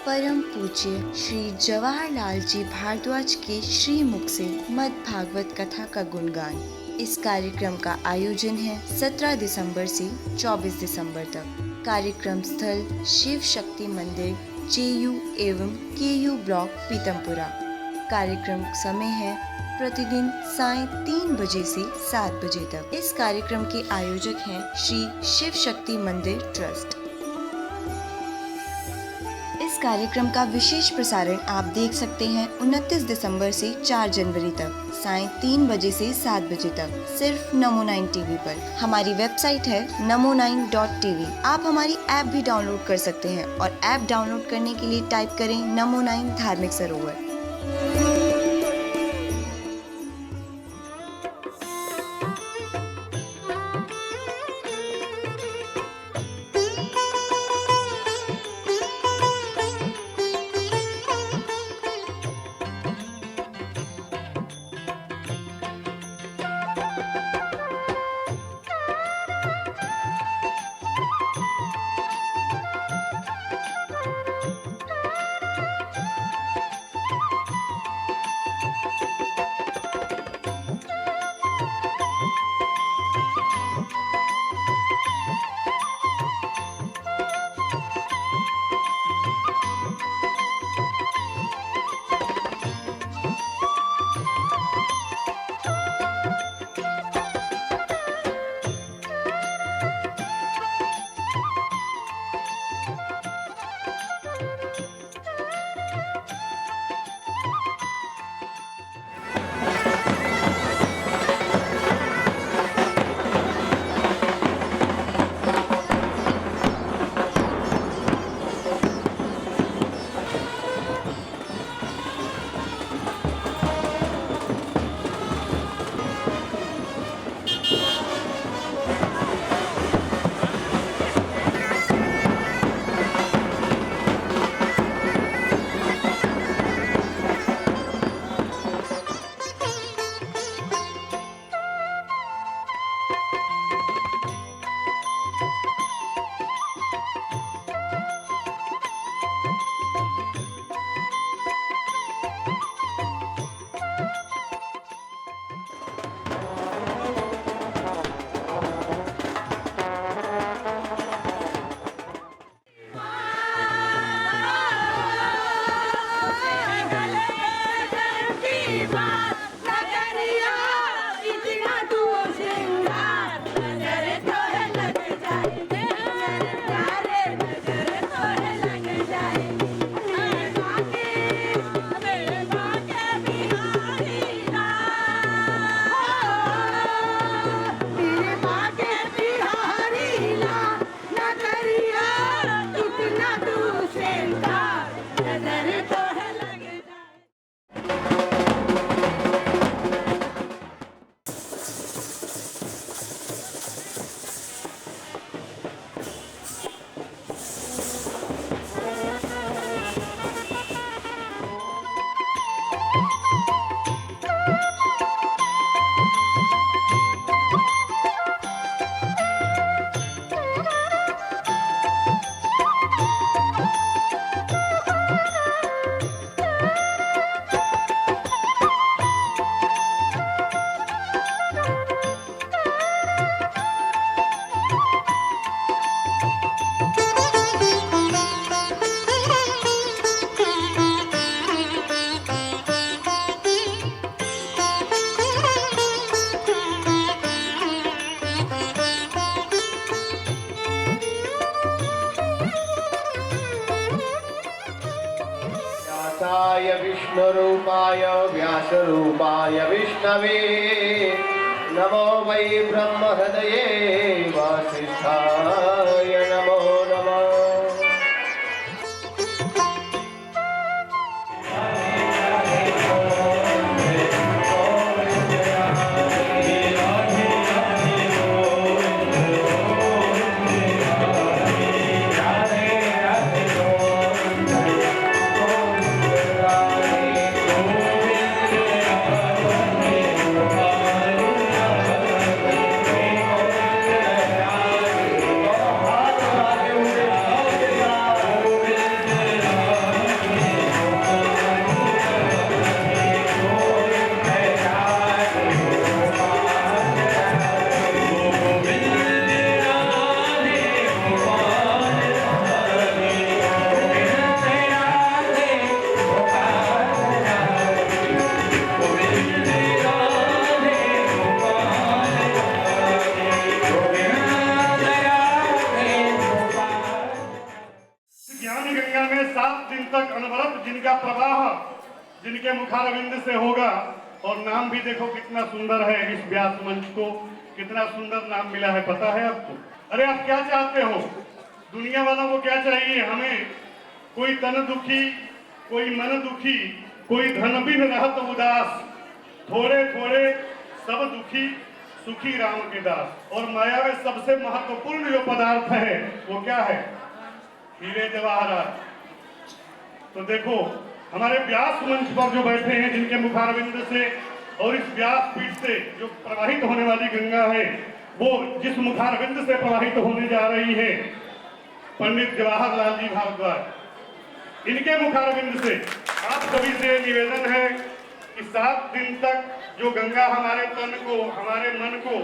परम पूज्य श्री जवाहरलाल जी भारद्वाज के श्री मुख से मद् भागवत कथा का गुणगान। इस कार्यक्रम का आयोजन है 17 दिसंबर से 24 दिसंबर तक। कार्यक्रम स्थल शिव शक्ति मंदिर JU एवं KU ब्लॉक पीतमपुरा। कार्यक्रम समय है प्रतिदिन साय 3 बजे से 7 बजे तक। इस कार्यक्रम के आयोजक हैं श्री शिव शक्ति मंदिर ट्रस्ट। इस कार्यक्रम का विशेष प्रसारण आप देख सकते हैं 29 दिसंबर से 4 जनवरी तक साय 3 बजे से 7 बजे तक सिर्फ नमो 9 टीवी पर। हमारी वेबसाइट है namo9.tv। आप हमारी ऐप भी डाउनलोड कर सकते हैं और ऐप डाउनलोड करने के लिए टाइप करें नमो 9 धार्मिक सरोवर। व्यासाय विष्णुरूपाय व्यासरूपाय विष्णवे नमो वै ब्रह्महृदये वासिष्ठाय नमो नमः। तक अनवरत जिनका प्रवाह जिनके मुखारविंद से होगा। और नाम भी देखो कितना सुंदर है, इस व्यास मंच को कितना सुंदर नाम मिला है, पता है आपको? अरे आप क्या चाहते हो? दुनिया वालों को क्या चाहिए? हमें कोई तन दुखी, कोई मन दुखी, कोई धन बिन रहत उदास, थोड़े थोड़े सब दुखी, सुखी राम के दास। और माया में सबसे महत्वपूर्ण जो पदार्थ है वो क्या है? हीरे जवाहरात। तो देखो हमारे व्यास मंच पर जो बैठे हैं, जिनके मुखारविंद से और इस व्यास पीठ से जो प्रवाहित होने वाली गंगा है, वो जिस मुखारविंद से प्रवाहित होने जा रही है, पंडित जवाहरलाल जी भारद्वाज, इनके मुखारविंद से आप सभी से निवेदन है कि 7 दिन तक जो गंगा हमारे तन को, हमारे मन को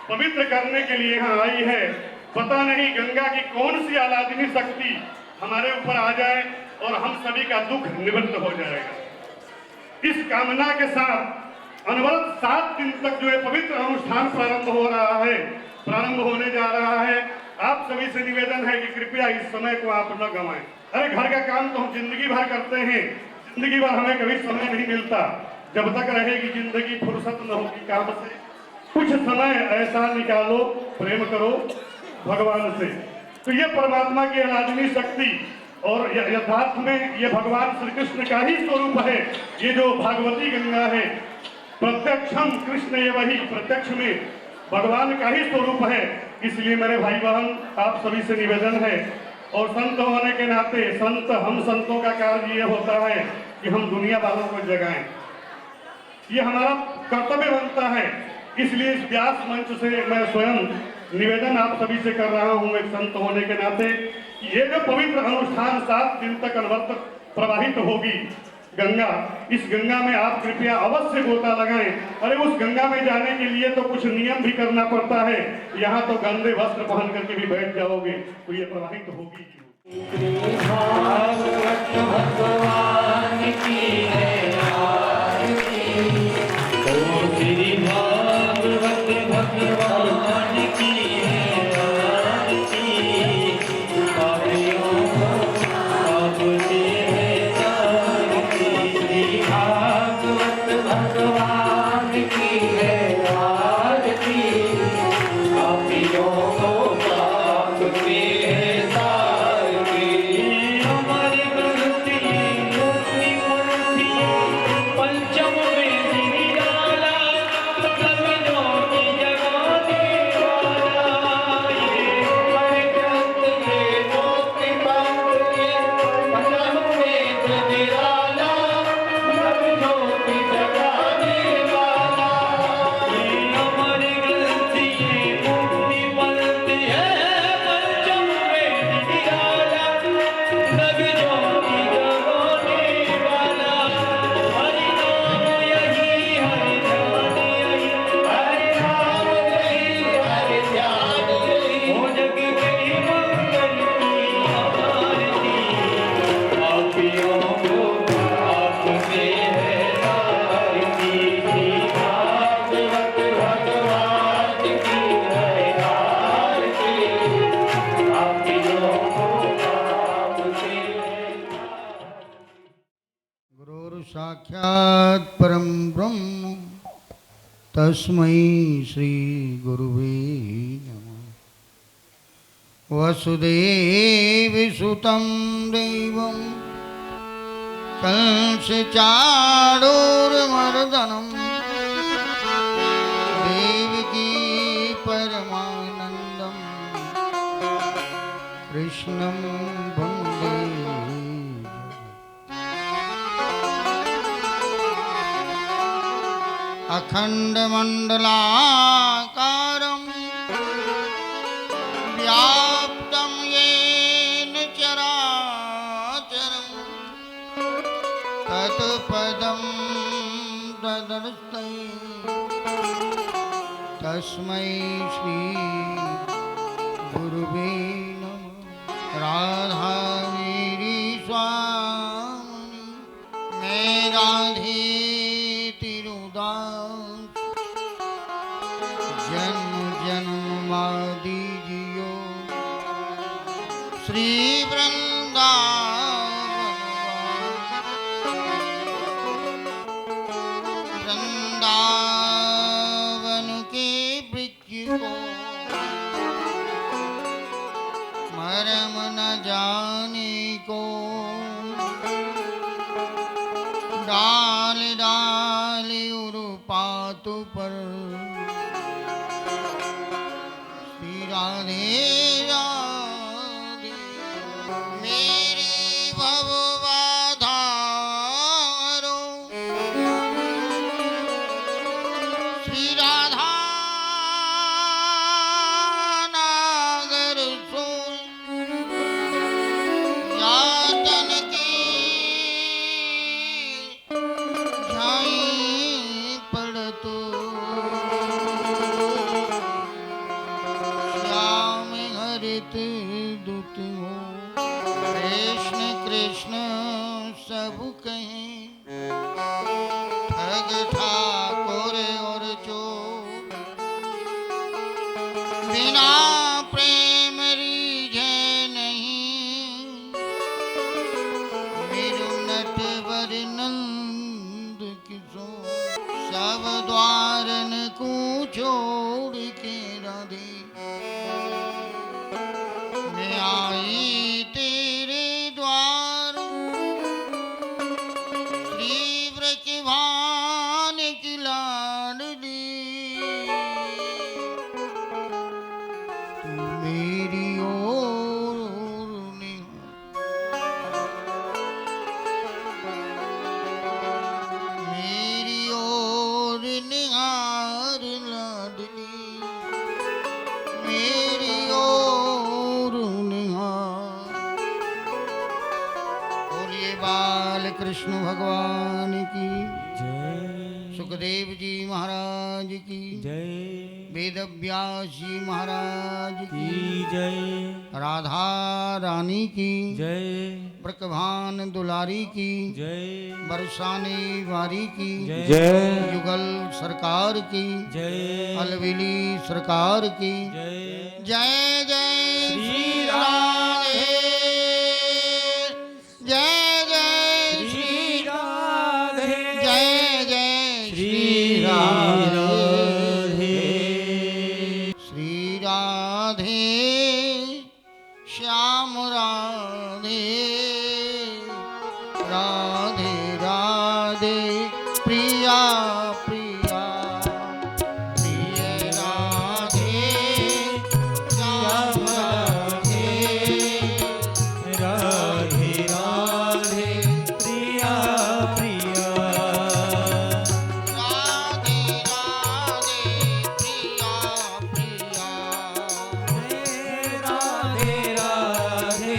पवित्र करने के लिए यहाँ आई है, पता नहीं गंगा की कौन सी आलादनी शक्ति हमारे ऊपर आ जाए और हम सभी का दुख निवृत्त हो जाएगा। इस कामना के साथ अनवरत 7 दिन तक जो है पवित्र अनुष्ठान प्रारंभ हो रहा है, प्रारंभ होने जा रहा है। आप सभी से निवेदन है कि कृपया इस समय को आप न गंवाएं। अरे घर का काम तो हम जिंदगी भर करते हैं, जिंदगी भर हमें कभी समय नहीं मिलता। जब तक रहेगी जिंदगी, फुर्सत न होगी काम से। कुछ समय ऐसा निकालो, प्रेम करो भगवान से। तो ये परमात्मा की आराधनी शक्ति और यथार्थ में ये भगवान श्री कृष्ण का ही स्वरूप है। ये जो भागवती गंगा है, प्रत्यक्षम कृष्ण ये वही, प्रत्यक्ष में भगवान का ही स्वरूप है। इसलिए मेरे भाई बहन आप सभी से निवेदन है, और संत होने के नाते संत, हम संतों का कार्य ये होता है कि हम दुनिया वालों को जगाएं। ये हमारा कर्तव्य बनता है। इसलिए इस व्यास मंच से मैं स्वयं निवेदन आप सभी से कर रहा हूं, एक संत होने के नाते, ये जो पवित्र अनुष्ठान 7 दिन तक अनवरत प्रवाहित होगी गंगा, इस गंगा में आप कृपया अवश्य गोता लगाएं। अरे उस गंगा में जाने के लिए तो कुछ नियम भी करना पड़ता है। यहाँ तो गंदे वस्त्र पहन करके भी बैठ जाओगे तो ये प्रवाहित होगी। भगवान की है भगवान की है आरती, पापियों को आपसे है तारती। भागवत भगवान की है आरती, पापियों को आपसे है तारती। हमारी गलती मुक्ति मूर्ति पंचम में निराला, साक्षात् परम ब्रह्म तस्मै श्री गुरुवे नमः। वसुदेवसुतं देवं कंसचाणूरमर्दनं देवकी परमानन्दं कृष्णं वन्दे। अखण्डमण्डलाकारं व्याप्तं येन चराचरं तत्पदं ददर्शनं तस्मै श्री गुरुवे नमः। राधावीरी स्वामी मैं राधे जन्म जन्मादि जियो श्री वृंदावन मरम न जाने को डाल डाल उरुपात पर श्री राधे राधे मेरी भव बाधारो श्री राधा नागर सोई यातन की झाई पड़तो श्याम हरित दुत हो कृष्ण कृष्ण सब कहें ठग ठाकुर और चोर बिना प्रेम रीझे नहीं मेरु नटवर नंद किशोर सब द्वारन को छोड़ के राधे मैं आई तेरे द्वार श्री ब्रजभान की लाडली तू मेरी ओर मेरी ओर निहार लाडली मेरी ओर निहार बोलिए बाल कृष्ण भगवान की सुखदेव जी महाराज की वेद व्यास जी महाराज की राधा रानी की ब्रकभान दुलारी की बरसाने वारी की युगल सरकार की अलवेली सरकार की जय जय श्री राधे जय जय श्री राधे जय जय श्री राधे श्री राधे श्याम राधे राधे राधे प्रिया प्रिया प्रिय राधे श्याम राधे राधे राधे प्रिया प्रिया राधे राधे प्रिया प्रिया राधे राधे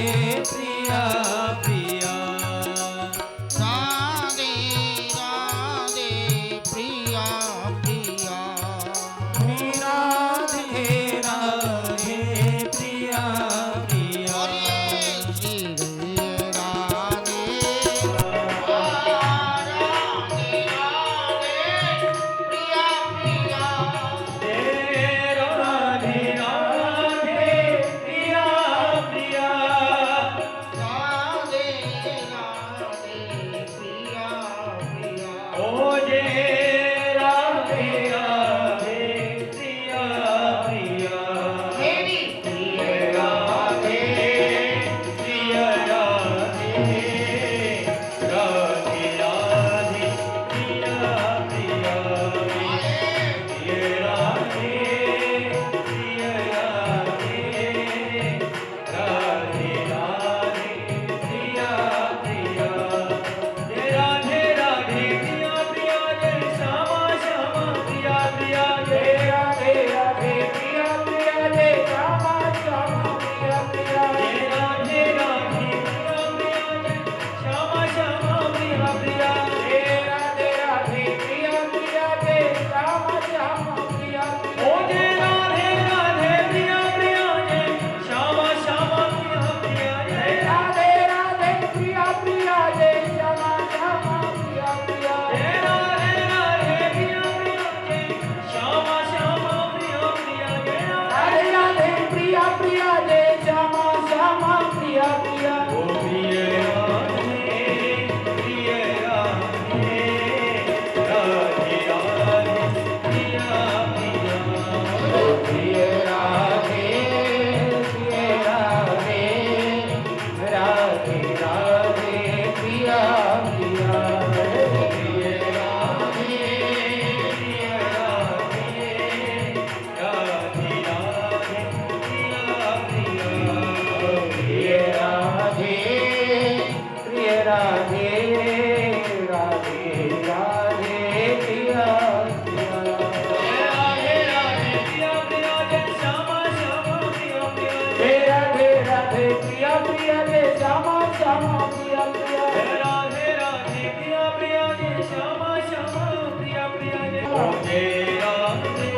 प्रिया जय श्यामा श्यामा प्रिया प्रिया राधे राधे प्रिया प्रिया जय श्यामा श्यामा प्रिया प्रिया जय राधे राधे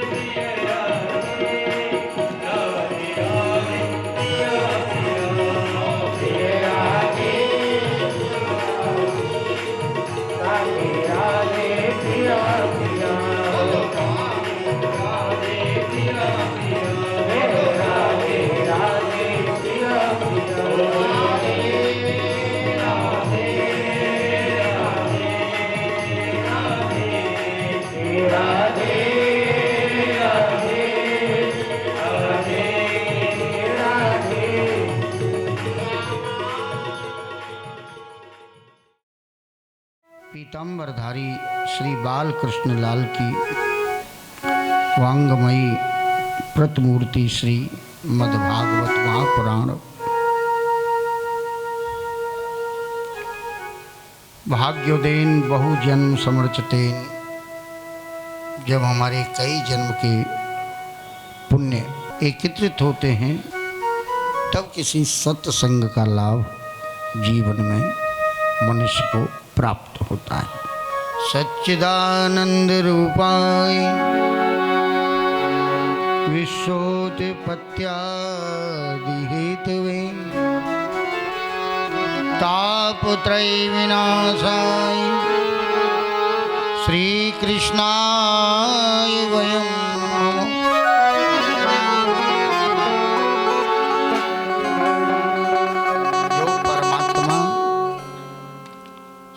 प्रिया राधे राधे राधे प्रिया प्रिया राधे राधे प्रिया प्रिया राधे प्रिया प्रिया राधे राधे प्रिया प्रिया राधे राधे राधे राधे पीताम्बरधारी श्री बालकृष्ण लाल की वांगमयी प्रतिमूर्ति श्री मद्भागवत महापुराण भाग्योदेन बहुजन्म समर्चतेन। जब हमारे कई जन्म के पुण्य एकत्रित होते हैं तब किसी सत्संग का लाभ जीवन में मनुष्य को प्राप्त होता है। सच्चिदानंद रूपाय विश्वोत्पत्त्यादि हेतवे तापत्रय विनाशाय श्री कृष्णाय वयं नमः। जो परमात्मा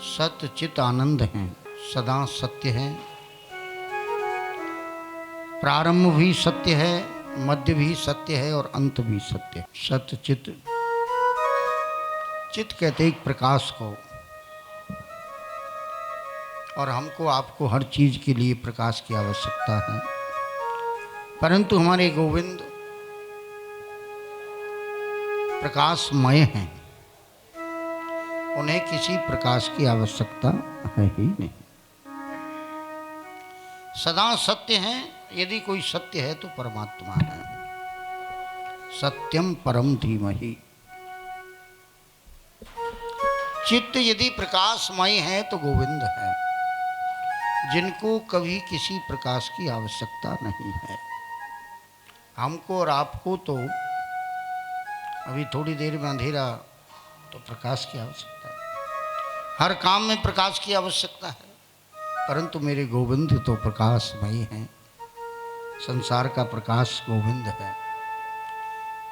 सत्य चित आनंद हैं, सदा सत्य है, प्रारंभ भी सत्य है, मध्य भी सत्य है और अंत भी सत्य है। सत्य चित, चित कहते एक प्रकाश को, और हमको आपको हर चीज के लिए प्रकाश की आवश्यकता है, परंतु हमारे गोविंद प्रकाशमय हैं, उन्हें किसी प्रकाश की आवश्यकता है ही नहीं। सदा सत्य हैं, यदि कोई सत्य है तो परमात्मा है। सत्यम परम धीमहि। चित्त यदि प्रकाशमय है तो गोविंद है, जिनको कभी किसी प्रकाश की आवश्यकता नहीं है। हमको और आपको तो अभी थोड़ी देर में अंधेरा, तो प्रकाश की आवश्यकता है। हर काम में प्रकाश की आवश्यकता है, परंतु मेरे गोविंद तो प्रकाशमय हैं। संसार का प्रकाश गोविंद है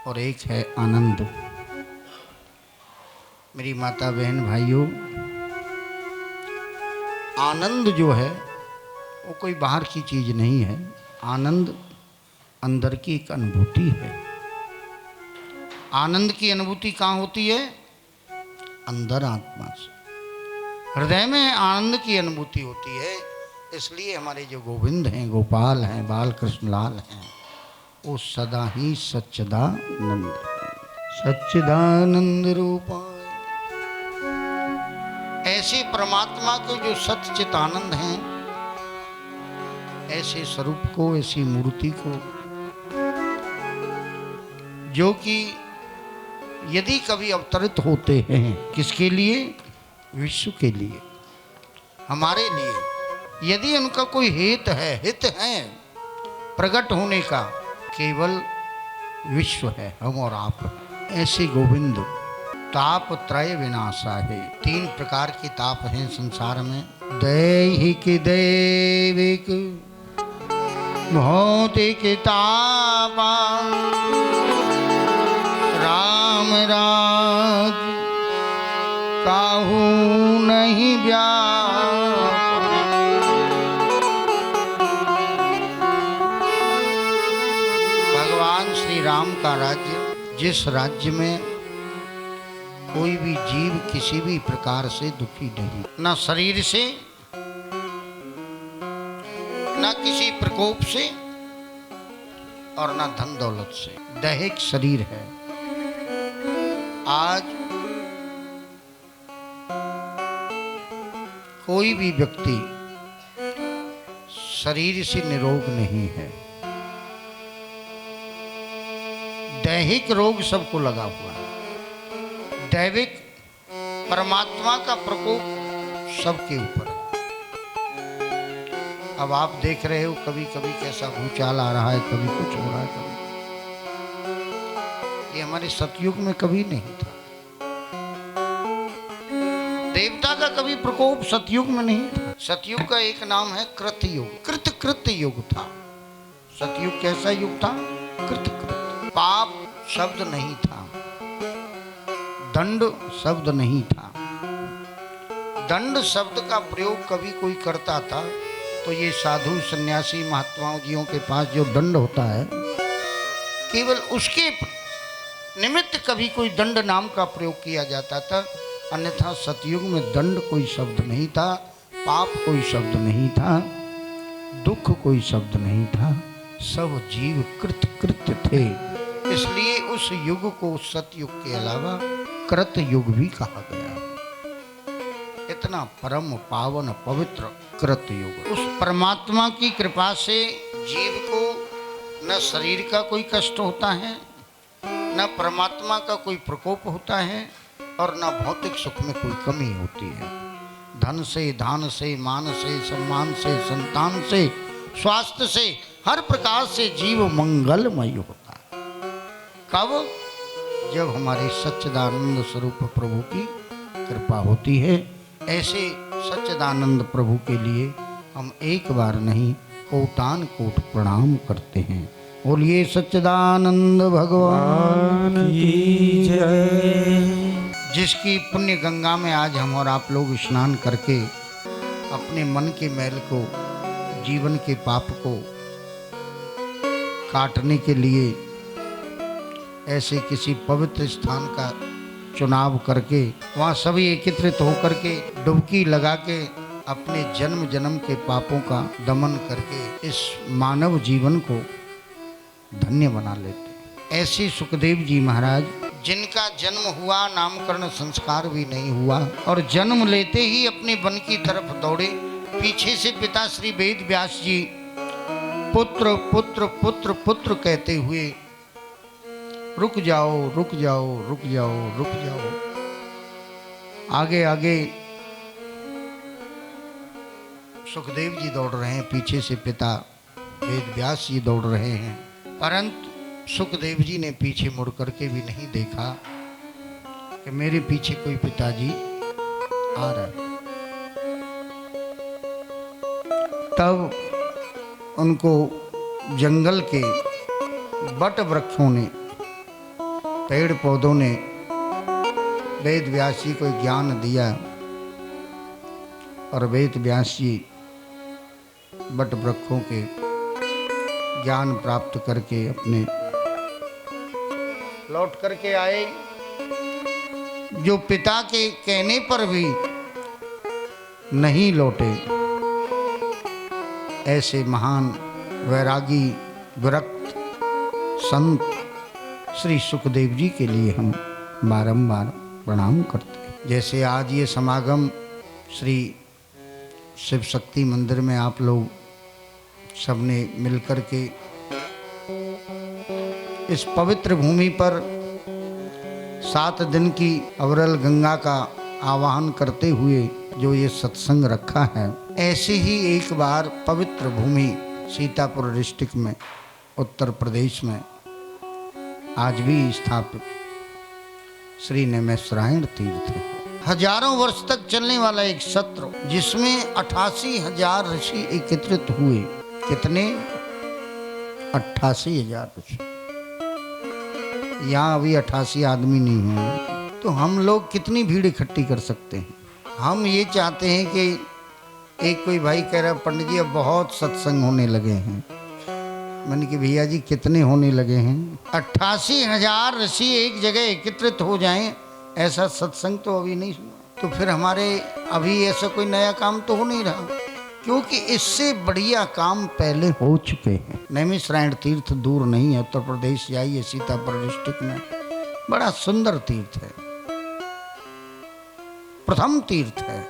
और एक है आनंद। मेरी माता बहन भाइयों, आनंद जो है वो कोई बाहर की चीज नहीं है। आनंद अंदर की एक अनुभूति है। आनंद की अनुभूति कहाँ होती है? अंदर आत्मा से, हृदय में आनंद की अनुभूति होती है। इसलिए हमारे जो गोविंद हैं, गोपाल हैं, बाल कृष्ण लाल हैं, वो सदा ही सच्चिदानंद हैं। सच्चिदानंद रूपाय। ऐसे परमात्मा के जो सच्चित आनंद हैं, ऐसे स्वरूप को, ऐसी मूर्ति को, जो कि यदि कभी अवतरित होते हैं, किसके लिए? विश्व के लिए, हमारे लिए। यदि उनका कोई हित है प्रकट होने का, केवल विश्व है, हम और आप। ऐसे गोविंद ताप त्रय विनाशा है। 3 प्रकार के ताप हैं संसार में। दैहिक, दैविक, भौतिक तापा। राम राज काहू नहीं व्यापा। भगवान श्री राम का राज्य, जिस राज्य में कोई भी जीव किसी भी प्रकार से दुखी नहीं, ना शरीर से, ना किसी प्रकोप से, और ना धन दौलत से। दैहिक शरीर है। आज कोई भी व्यक्ति शरीर से निरोग नहीं है। दैहिक रोग सबको लगा हुआ है। दैविक परमात्मा का प्रकोप सबके ऊपर है। अब आप देख रहे हो कभी कभी कैसा भूचाल आ रहा है, कभी कुछ हो रहा है, कभी ये हमारे सतयुग में कभी नहीं था। देवता का कभी प्रकोप सतयुग में नहीं था। सतयुग का एक नाम है कृत युग। कृत युग था सतयुग। कैसा युग था? कृत। पाप शब्द नहीं था, दंड शब्द नहीं था। दंड शब्द का प्रयोग कभी कोई करता था तो ये साधु सन्यासी महात्माओं जियों के पास जो दंड होता है, केवल उसके निमित्त कभी कोई दंड नाम का प्रयोग किया जाता था। अन्यथा सतयुग में दंड कोई शब्द नहीं था, पाप कोई शब्द नहीं था, दुख कोई शब्द नहीं था। सब जीव कृत्य थे। इसलिए उस युग को सतयुग के अलावा कृत युग भी कहा गया। इतना परम पावन पवित्र कृत युग। उस परमात्मा की कृपा से जीव को न शरीर का कोई कष्ट होता है, न परमात्मा का कोई प्रकोप होता है, और न भौतिक सुख में कोई कमी होती है। धन से, धान से, मान से, सम्मान से, संतान से, स्वास्थ्य से, हर प्रकार से जीव मंगलमय होता है। कब? जब हमारे सच्चिदानंद स्वरूप प्रभु की कृपा होती है। ऐसे सच्चिदानंद प्रभु के लिए हम एक बार नहीं कोटान कोट प्रणाम करते हैं। बोलिए सच्चिदानंद भगवान की जय। जिसकी पुण्य गंगा में आज हम और आप लोग स्नान करके अपने मन के मैल को, जीवन के पाप को काटने के लिए ऐसे किसी पवित्र स्थान का चुनाव करके वहाँ सभी एकत्रित होकर के डुबकी लगा के अपने जन्म जन्म के पापों का दमन करके इस मानव जीवन को धन्य बना लेते। ऐसे सुखदेव जी महाराज, जिनका जन्म हुआ, नामकरण संस्कार भी नहीं हुआ, और जन्म लेते ही अपने वन की तरफ दौड़े। पीछे से पिता श्री वेद व्यास जी पुत्र पुत्र पुत्र पुत्र कहते हुए रुक जाओ रुक जाओ रुक जाओ रुक जाओ। आगे आगे सुखदेव जी दौड़ रहे हैं, पीछे से पिता वेद व्यास जी दौड़ रहे हैं, परंतु सुखदेव जी ने पीछे मुड़ करके भी नहीं देखा कि मेरे पीछे कोई पिताजी आ रहा है। तब उनको जंगल के बट वृक्षों ने, पेड़ पौधों ने वेद व्यास जी को ज्ञान दिया, और वेद व्यास जी बट वृक्षों के ज्ञान प्राप्त करके अपने लौट करके आए। जो पिता के कहने पर भी नहीं लौटे, ऐसे महान वैरागी विरक्त संत श्री सुखदेव जी के लिए हम बारंबार प्रणाम करते हैं। जैसे आज ये समागम श्री शिव शक्ति मंदिर में आप लोग सबने मिलकर के इस पवित्र भूमि पर 7 दिन की अविरल गंगा का आवाहन करते हुए जो ये सत्संग रखा है, ऐसे ही एक बार पवित्र भूमि सीतापुर डिस्ट्रिक्ट में उत्तर प्रदेश में आज भी स्थापित श्री नेमिषारण्य तीर्थ है। हजारों वर्ष तक चलने वाला एक सत्र, जिसमें 88,000 ऋषि एकत्रित हुए। कितने? 88,000 ऋषि। यहाँ अभी 88 आदमी नहीं हैं, तो हम लोग कितनी भीड़ इकट्ठी कर सकते हैं? हम ये चाहते हैं कि एक कोई भाई कह रहा, पंडित जी अब बहुत सत्संग होने लगे हैं। मैंने कि भैया जी कितने होने लगे हैं? 88,000 ऋषि एक जगह एकत्रित हो जाएं, ऐसा सत्संग तो अभी नहीं सुना। तो फिर हमारे अभी ऐसा कोई नया काम तो हो नहीं रहा, क्योंकि इससे बढ़िया काम पहले हो चुके हैं। नेमिषारण्य तीर्थ दूर नहीं है, उत्तर प्रदेश जाइए, सीतापुर डिस्ट्रिक्ट में बड़ा सुंदर तीर्थ है, प्रथम तीर्थ है।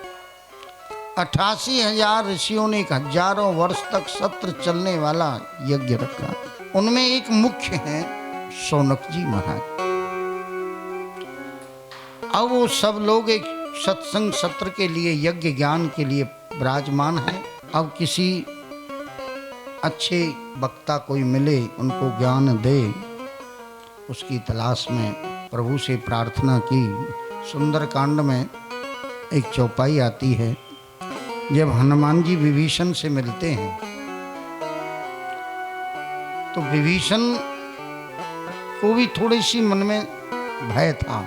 88,000 ऋषियों ने 1000 वर्ष तक सत्र चलने वाला यज्ञ रखा। उनमें एक मुख्य है शौनक जी महाराज। अब वो सब लोग एक सत्संग सत्र के लिए, यज्ञ ज्ञान के लिए विराजमान है। अब किसी अच्छे वक्ता कोई मिले, उनको ज्ञान दे, उसकी तलाश में प्रभु से प्रार्थना की। सुंदरकांड में एक चौपाई आती है, जब हनुमान जी विभीषण से मिलते हैं तो विभीषण को भी थोड़ी सी मन में भय था,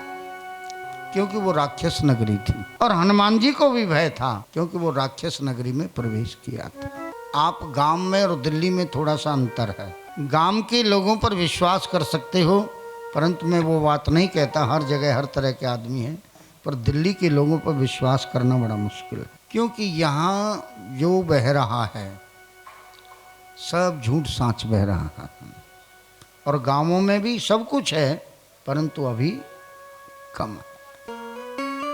क्योंकि वो राक्षस नगरी थी, और हनुमान जी को भी भय था क्योंकि वो राक्षस नगरी में प्रवेश किया था। आप गांव में और दिल्ली में थोड़ा सा अंतर है। गांव के लोगों पर विश्वास कर सकते हो, परंतु मैं वो बात नहीं कहता, हर जगह हर तरह के आदमी हैं, पर दिल्ली के लोगों पर विश्वास करना बड़ा मुश्किल है, क्योंकि यहाँ जो बह रहा है सब झूठ साँच बह रहा है। और गांवों में भी सब कुछ है, परंतु अभी कम है,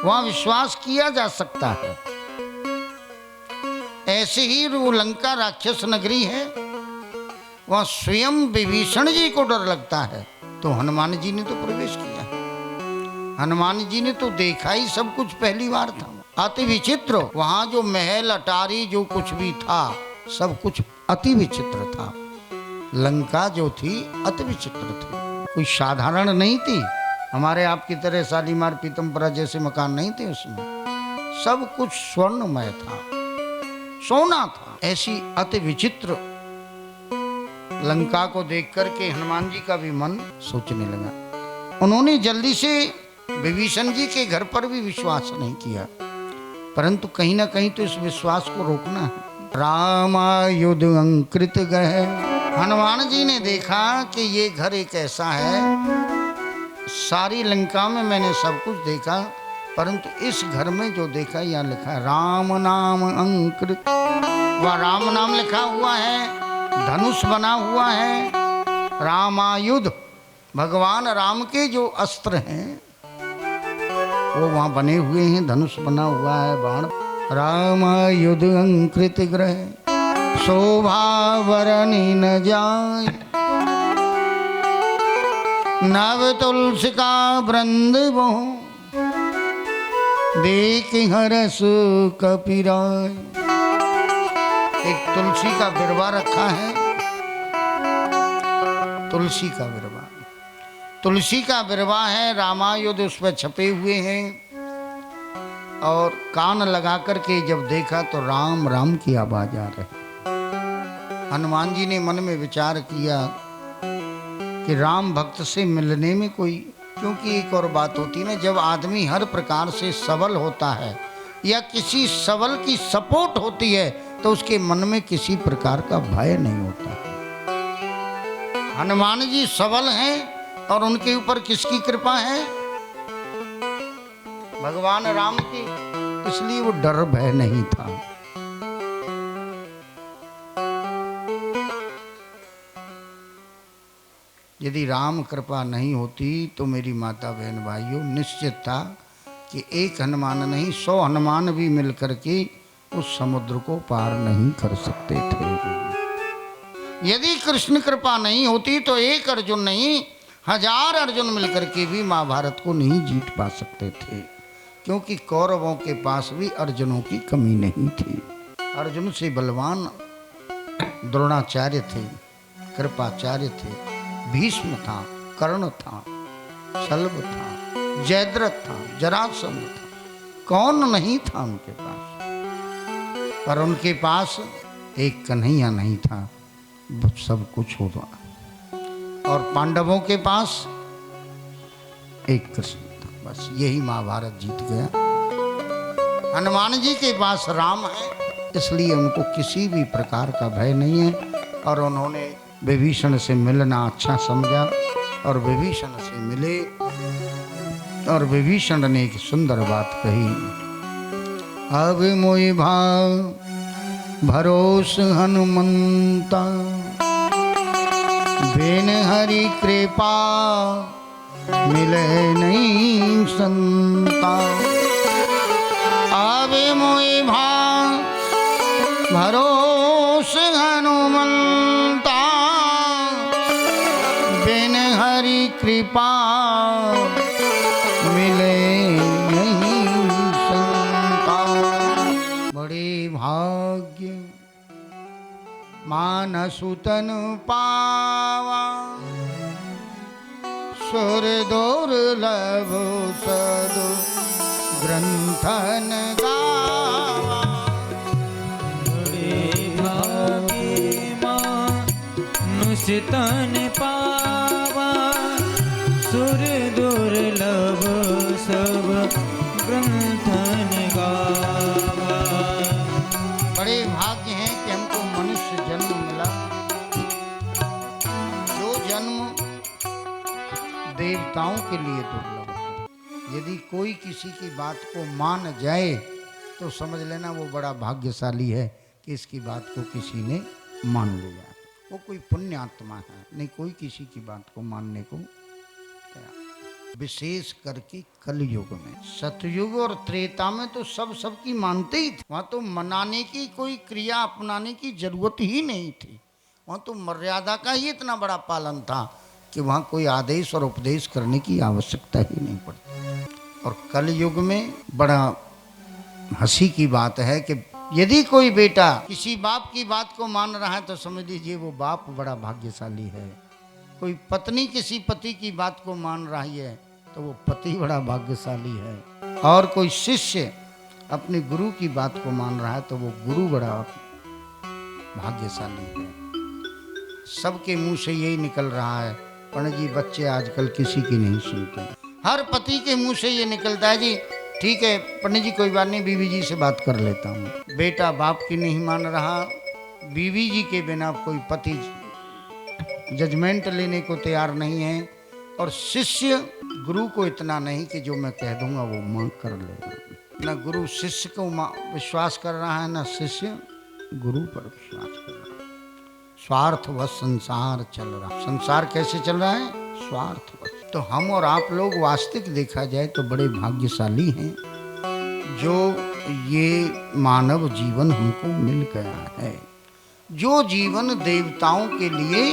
वहाँ विश्वास किया जा सकता है। ऐसे ही वो लंका राक्षस नगरी है, वहाँ स्वयं विभीषण जी को डर लगता है, तो हनुमान जी ने तो प्रवेश किया। हनुमान जी ने तो देखा ही सब कुछ पहली बार था। अति विचित्र, वहाँ जो महल अटारी जो कुछ भी था सब कुछ अति विचित्र था। लंका जो थी अति विचित्र थी, कोई साधारण नहीं थी। हमारे आपकी तरह शालीमार पीतमपुरा जैसे मकान नहीं थे, उसमें सब कुछ स्वर्णमय था, सोना था। ऐसी अति विचित्र लंका को देख करके हनुमान जी का भी मन सोचने लगा। उन्होंने जल्दी से विभीषण जी के घर पर भी विश्वास नहीं किया, परंतु कहीं ना कहीं तो इस विश्वास को रोकना है। रामायुध अंकृत गृह, हनुमान जी ने देखा कि ये घर एक ऐसा है, सारी लंका में मैंने सब कुछ देखा, परंतु इस घर में जो देखा यहाँ लिखा है राम नाम अंकृत। वह राम नाम लिखा हुआ है, धनुष बना हुआ है, रामायुध भगवान राम के जो अस्त्र हैं वो वहाँ बने हुए हैं, धनुष बना हुआ है, बाण। रामायुध अंकृत ग्रह शोभा वरनि न जाय, नव तुलसी का वृंद वो देख हरस कपिराय। एक तुलसी का बिरवा रखा है, तुलसी का बिरवा, तुलसी का बिरवा है, रामायुध उस पर छपे हुए हैं, और कान लगा करके जब देखा तो राम राम की आवाज आ रही। हनुमान जी ने मन में विचार किया कि राम भक्त से मिलने में कोई, क्योंकि एक और बात होती ना, जब आदमी हर प्रकार से सबल होता है या किसी सबल की सपोर्ट होती है तो उसके मन में किसी प्रकार का भय नहीं होता। हनुमान जी सबल हैं और उनके ऊपर किसकी कृपा है? भगवान राम की, इसलिए वो डर भय नहीं था। यदि राम कृपा नहीं होती तो मेरी माता बहन भाइयों निश्चित था कि एक हनुमान नहीं 100 हनुमान भी मिलकर के उस समुद्र को पार नहीं कर सकते थे। यदि कृष्ण कृपा नहीं होती तो एक अर्जुन नहीं 1000 अर्जुन मिलकर के भी महाभारत को नहीं जीत पा सकते थे, क्योंकि कौरवों के पास भी अर्जुनों की कमी नहीं थी। अर्जुन से बलवान द्रोणाचार्य थे, कृपाचार्य थे, भीष्म था, कर्ण था, शल्भ था, जयद्रथ था, जरासंध था, कौन नहीं था उनके पास। पर उनके पास एक कन्हैया नहीं था, सब कुछ होता। और पांडवों के पास एक कृष्ण था, बस यही महाभारत जीत गया। हनुमान जी के पास राम है, इसलिए उनको किसी भी प्रकार का भय नहीं है, और उन्होंने विभीषण से मिलना अच्छा समझा और विभीषण से मिले। और विभीषण ने एक सुंदर बात कही, अब मोहि भाव भरोस हनुमंता, बिन हरि कृपा मिले नहीं संता। अब मोहि भाव भरोस हनुमंता, बिन हरि कृपा मिले मानसुतन पावा सुर दुर्लभ सदु ग्रंथन गावा। नुसितन पावा सुर दुर्लभ सब ग्रंथन गावा। बड़े भाग्य हैं कि हमको मनुष्य जन्म मिला। जो जन्म देवताओं के लिए दुर्लभ है। यदि कोई किसी की बात को मान जाए तो समझ लेना वो बड़ा भाग्यशाली है कि इसकी बात को किसी ने मान लिया। वो कोई पुण्य आत्मा है, नहीं कोई किसी की बात को मानने को तैयार। विशेष करके कलयुग में, सतयुग और त्रेता में तो सब सबकी मानते ही थे। वहाँ तो मनाने की कोई क्रिया अपनाने की जरूरत ही नहीं थी। वहाँ तो मर्यादा का ही इतना बड़ा पालन था कि वहाँ कोई आदेश और उपदेश करने की आवश्यकता ही नहीं पड़ती। और कलयुग में बड़ा हंसी की बात है कि यदि कोई बेटा किसी बाप की बात को मान रहा है तो समझ लीजिए वो बाप बड़ा भाग्यशाली है। कोई पत्नी किसी पति की बात को मान रही है तो वो पति बड़ा भाग्यशाली है। और कोई शिष्य अपने गुरु की बात को मान रहा है तो वो गुरु बड़ा भाग्यशाली है। सबके मुंह से यही निकल रहा है, पंडित जी बच्चे आजकल किसी की नहीं सुनते। हर पति के मुंह से ये निकलता है जी ठीक है पंडित जी कोई बात नहीं, बीवी जी से बात कर लेता हूँ। बेटा बाप की नहीं मान रहा, बीवी जी के बिना कोई पति जजमेंट लेने को तैयार नहीं है। और शिष्य गुरु को इतना नहीं कि जो मैं कह दूंगा वो मांग कर लेगा। न गुरु शिष्य को विश्वास कर रहा है, न शिष्य गुरु पर विश्वास कर रहा है। स्वार्थवश संसार चल रहा। संसार कैसे चल रहा है? स्वार्थवश। तो हम और आप लोग वास्तविक देखा जाए तो बड़े भाग्यशाली हैं जो ये मानव जीवन हमको मिल गया है, जो जीवन देवताओं के लिए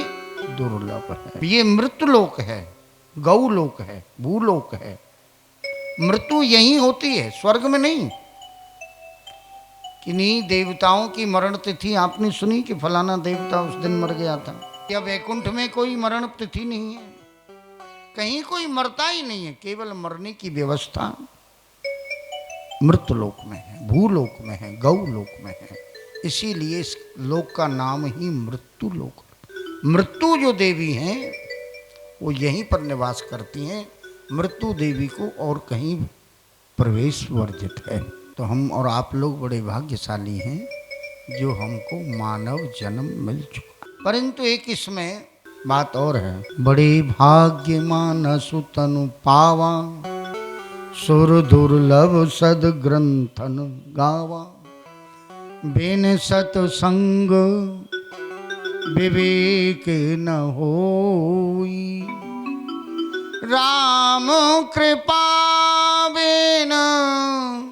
दुर्लभ है। ये मृत्युलोक है, गौलोक है, भूलोक है। मृत्यु यही होती है, स्वर्ग में नहीं। किन्हीं देवताओं की मरण तिथि आपने सुनी कि फलाना देवता उस दिन मर गया था? या वैकुंठ में कोई मरण तिथि नहीं है, कहीं कोई मरता ही नहीं है। केवल मरने की व्यवस्था मृत्युलोक में है, भूलोक में है, गौलोक में है। इसीलिए इस लोक का नाम ही मृत्यु लोक। मृत्यु जो देवी हैं वो यहीं पर निवास करती हैं। मृत्यु देवी को और कहीं प्रवेश वर्जित है। तो हम और आप लोग बड़े भाग्यशाली हैं जो हमको मानव जन्म मिल चुका। परंतु एक इसमें बात और है, बड़े भाग्य मानसु तनु पावा सुर दुर्लभ सद ग्रंथन गावा। बिन सतसंग विवेक न होई, राम कृपा बिन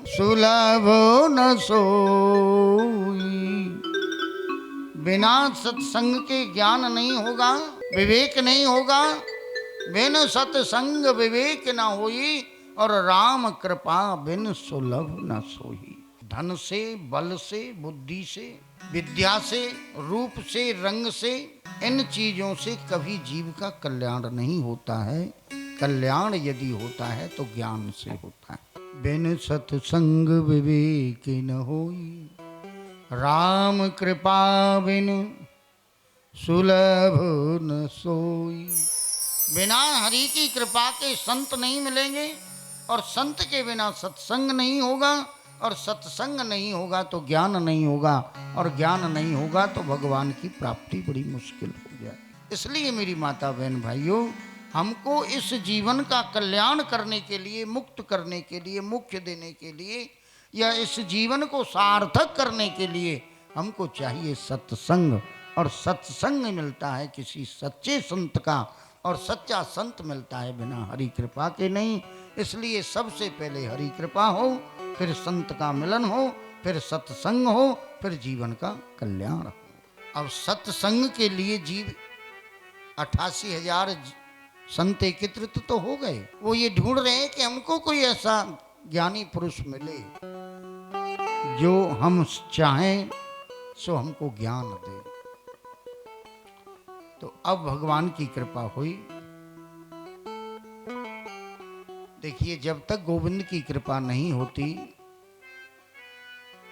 सुलभ न सोई। बिना सत्संग के ज्ञान नहीं होगा, विवेक नहीं होगा। बिन सत्संग विवेक न होई, और राम कृपा बिन सुलभ न सोई। धन से, बल से, बुद्धि से, विद्या से, रूप से, रंग से, इन चीजों से कभी जीव का कल्याण नहीं होता है। कल्याण यदि होता है तो ज्ञान से होता है। बिन सत्संग विवेक न होई, राम कृपा बिन सुलभ न सोई। बिना हरि की कृपा के संत नहीं मिलेंगे, और संत के बिना सत्संग नहीं होगा, और सत्संग नहीं होगा तो ज्ञान नहीं होगा, और ज्ञान नहीं होगा तो भगवान की प्राप्ति बड़ी मुश्किल हो जाए। इसलिए मेरी माता बहन भाइयों, हमको इस जीवन का कल्याण करने के लिए, मुक्त करने के लिए, मुख्य देने के लिए, या इस जीवन को सार्थक करने के लिए हमको चाहिए सत्संग। और सत्संग मिलता है किसी सच्चे संत का, और सच्चा संत मिलता है बिना हरि कृपा के नहीं। इसलिए सबसे पहले हरि कृपा हो, फिर संत का मिलन हो, फिर सत्संग हो, फिर जीवन का कल्याण हो। अब सत्संग के लिए जीव 88,000 संत एकत्रित तो हो गए। वो ये ढूंढ रहे हैं कि हमको कोई ऐसा ज्ञानी पुरुष मिले जो हम चाहें सो हमको ज्ञान दे। तो अब भगवान की कृपा हुई। देखिए, जब तक गोविंद की कृपा नहीं होती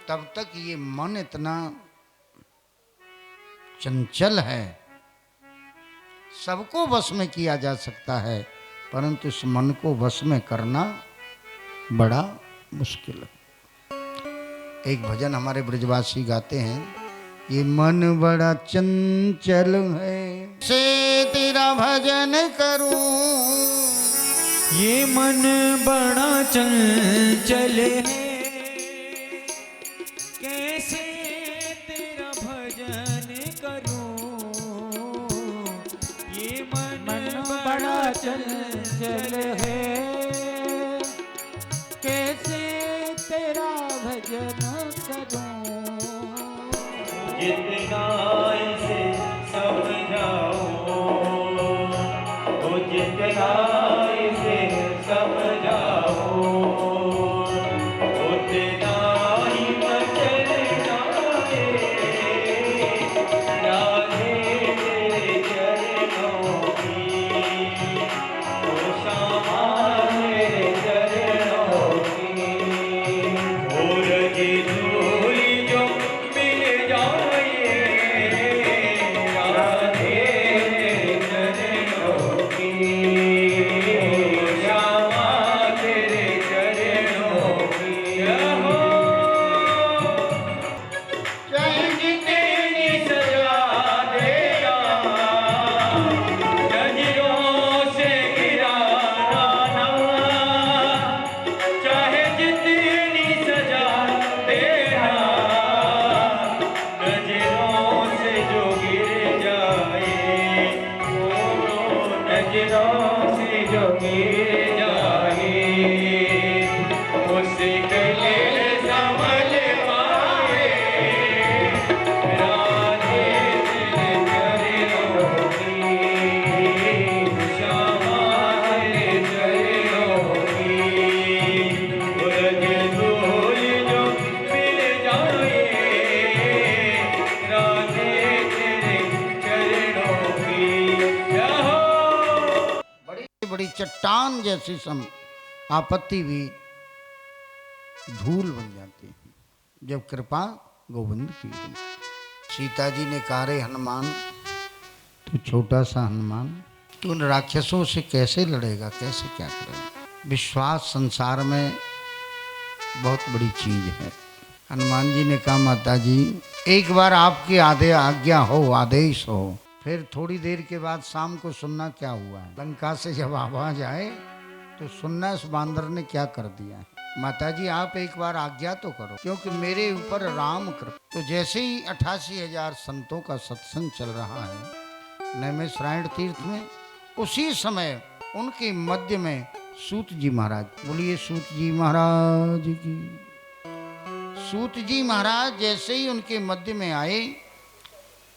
तब तक ये मन इतना चंचल है। सबको वश में किया जा सकता है, परंतु इस मन को वश में करना बड़ा मुश्किल है। एक भजन हमारे ब्रजवासी गाते हैं, ये मन बड़ा चंचल है, से तेरा भजन करूं। ये मन बड़ा चंचल है, कैसे तेरा भजन करूं। ये मन बड़ा चंचल है, कैसे तेरा भजन करूं। जितना इसे समझाओ, वो जितना इसे समझाओ, उतना ही मचल जाए राधे तेरे चरणों की, ओ श्यामा तेरे चरणों की। और ये धूल जो मिल जाए राधे तेरे चरणों की, श्यामा तेरे चरणों की। हो चाहे जितनी सजा देना, नजरों से गिराना, चाहे जितनी सजा देना, नजरों से जो गिर जाए, ओ नजरों से जो गिर जाए, उसे गले संभल पाए राधे तेरे चरणों की, श्यामा तेरे चरणों की। उलझ धूल जो मिल जाए राधे तेरे चरणों की। हो बड़ी बड़ी चट्टान जैसी आपत्ति भी धूल बन जाती है जब कृपा गोविंद की हो। सीता जी ने कहा, रे हनुमान, तू छोटा सा हनुमान, तू उन राक्षसों से कैसे लड़ेगा, कैसे क्या करेगा। विश्वास संसार में बहुत बड़ी चीज है। हनुमान जी ने कहा, माता जी, एक बार आपकी आज्ञा हो, आदेश हो, फिर थोड़ी देर के बाद शाम को सुनना क्या हुआ है। लंका से जब आवाज आए तो सुनना इस बांदर ने क्या कर दिया है। माता जी, आप एक बार आज्ञा तो करो, क्योंकि मेरे ऊपर राम कृपा। तो जैसे ही 88,000 संतों का सत्संग चल रहा है नैमिषारण्य तीर्थ में, उसी समय उनके मध्य में सूत जी महाराज, बोलिए सूत जी महाराज की। सूत जी महाराज जैसे ही उनके मध्य में आए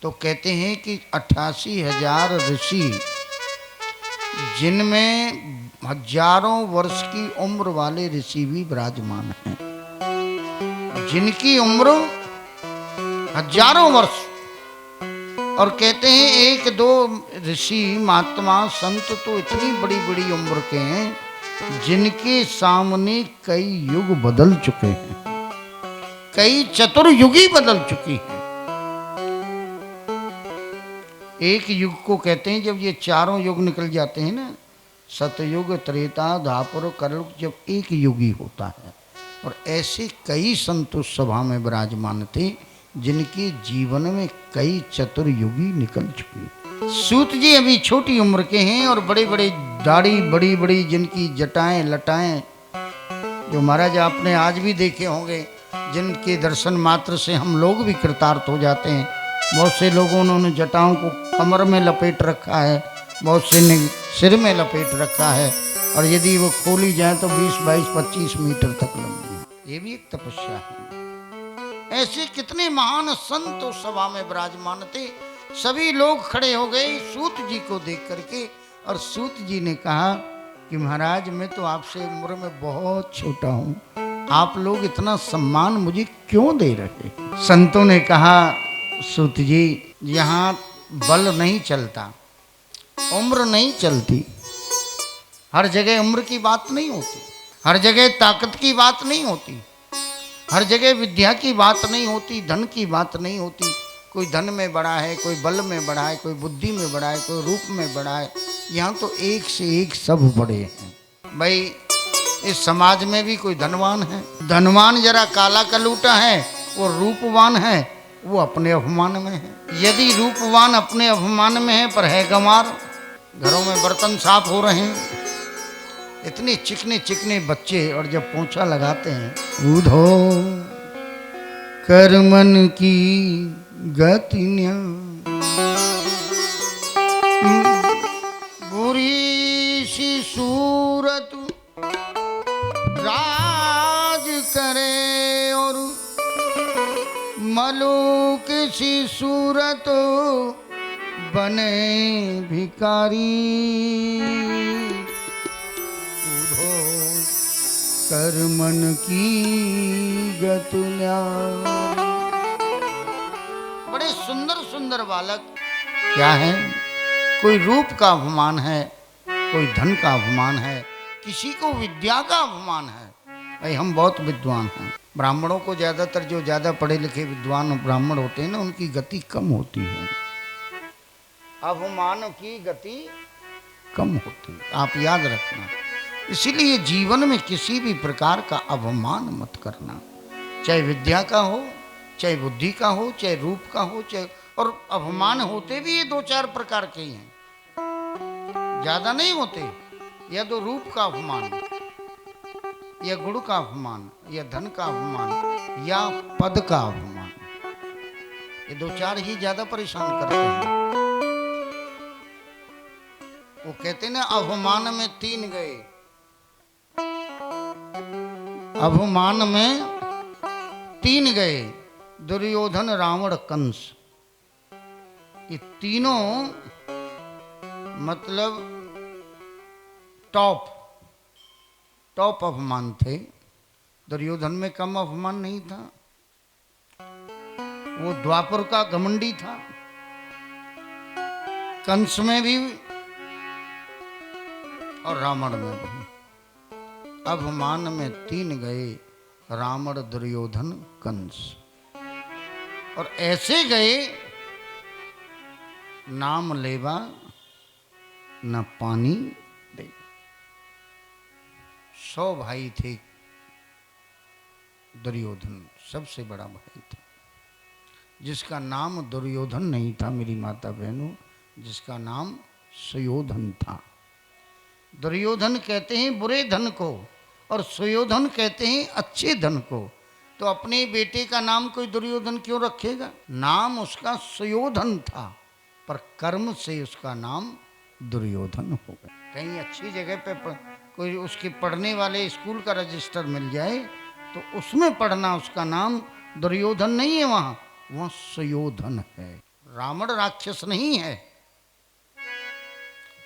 तो कहते हैं कि 88,000 ऋषि, जिनमें हजारों वर्ष की उम्र वाले ऋषि भी विराजमान हैं, जिनकी उम्र हजारों वर्ष, और कहते हैं एक दो ऋषि महात्मा संत तो इतनी बड़ी बड़ी उम्र के हैं जिनके सामने कई युग बदल चुके हैं, कई चतुर्युगी बदल चुकी हैं। एक युग को कहते हैं जब ये चारों युग निकल जाते हैं ना, सतयुग, त्रेता, द्वापर, कलयुग, जब एक युगी होता है। और ऐसे कई संत उस सभा में विराजमान थे जिनके जीवन में कई चतुर्युगी निकल चुकी। सूत जी अभी छोटी उम्र के हैं और बड़े बड़े दाढ़ी, बड़ी बड़ी जिनकी जटाएं लटाएं, जो महाराज आपने आज भी देखे होंगे, जिनके दर्शन मात्र से हम लोग भी कृतार्थ हो जाते हैं। बहुत से लोगों ने जटाओं को कमर में लपेट रखा है, बहुत से ने सिर में लपेट रखा है, और यदि वो खोली जाए तो 20, 22, 25 मीटर तक लंबी है। ये भी एक तपस्या है। ऐसे कितने महान संत उस सभा में विराजमान थे। सभी लोग खड़े हो गए सूत जी को देख करके, और सूत जी ने कहा कि महाराज, मैं तो आपसे उम्र में बहुत छोटा हूँ, आप लोग इतना सम्मान मुझे क्यों दे रहे। संतों ने कहा, सूत जी, यहाँ बल नहीं चलता, उम्र नहीं चलती। हर जगह उम्र की बात नहीं होती, हर जगह ताकत की बात नहीं होती, हर जगह विद्या की बात नहीं होती, धन की बात नहीं होती। कोई धन में बड़ा है, कोई बल में बड़ा है, कोई बुद्धि में बड़ा है, कोई रूप में बड़ा है। यहाँ तो एक से एक सब बड़े हैं। भाई इस समाज में भी कोई धनवान है, धनवान जरा काला कलूटा है, वो रूपवान है, वो अपने अपमान में है। यदि रूपवान अपने अपमान में है पर है गंवार, घरों में बर्तन साफ हो रहे हैं, इतने चिकने चिकने बच्चे, और जब पोंछा लगाते हैं उधो कर्मन की गतियां बुरी सी सूरत राज करे और मलूक सी सूरत बने भिकारी। उधो कर्मन की गतुल्या। बड़े सुंदर सुंदर बालक क्या है, कोई रूप का अभिमान है, कोई धन का अभिमान है, किसी को विद्या का अभिमान है। भाई हम बहुत विद्वान हैं। ब्राह्मणों को ज़्यादातर जो ज़्यादा पढ़े लिखे विद्वान ब्राह्मण होते हैं ना, उनकी गति कम होती है, अभिमान की गति कम होती है। आप याद रखना। इसीलिए जीवन में किसी भी प्रकार का अभिमान मत करना, चाहे विद्या का हो, चाहे बुद्धि का हो, चाहे रूप का हो, चाहे, और अभिमान होते भी ये दो चार प्रकार के ही हैं, ज्यादा नहीं होते। या तो रूप का अभिमान, या गुण का अभिमान, या धन का अभिमान, या पद का अभिमान। ये दो चार ही ज्यादा परेशान करते हैं। वो कहते ना अभिमान में तीन गए, अभिमान में तीन गए, दुर्योधन रावण कंस। ये तीनों मतलब टॉप अभिमान थे। दुर्योधन में कम अभिमान नहीं था, वो द्वापर का घमंडी था। कंस में भी और रावण में भी अभिमान में तीन गए, रावण दुर्योधन कंस। और ऐसे गए नाम लेवा न पानी दे। 100 भाई थे, दुर्योधन सबसे बड़ा भाई था, जिसका नाम दुर्योधन नहीं था मेरी माता बहनों, जिसका नाम सुयोधन था। दुर्योधन कहते हैं बुरे धन को, और सुयोधन कहते हैं अच्छे धन को। तो अपने बेटे का नाम कोई दुर्योधन क्यों रखेगा? नाम उसका सुयोधन था, पर कर्म से उसका नाम दुर्योधन हो गया। कहीं अच्छी जगह पे कोई उसके पढ़ने वाले स्कूल का रजिस्टर मिल जाए तो उसमें पढ़ना, उसका नाम दुर्योधन नहीं है, वहाँ सुयोधन है। रावण राक्षस नहीं है,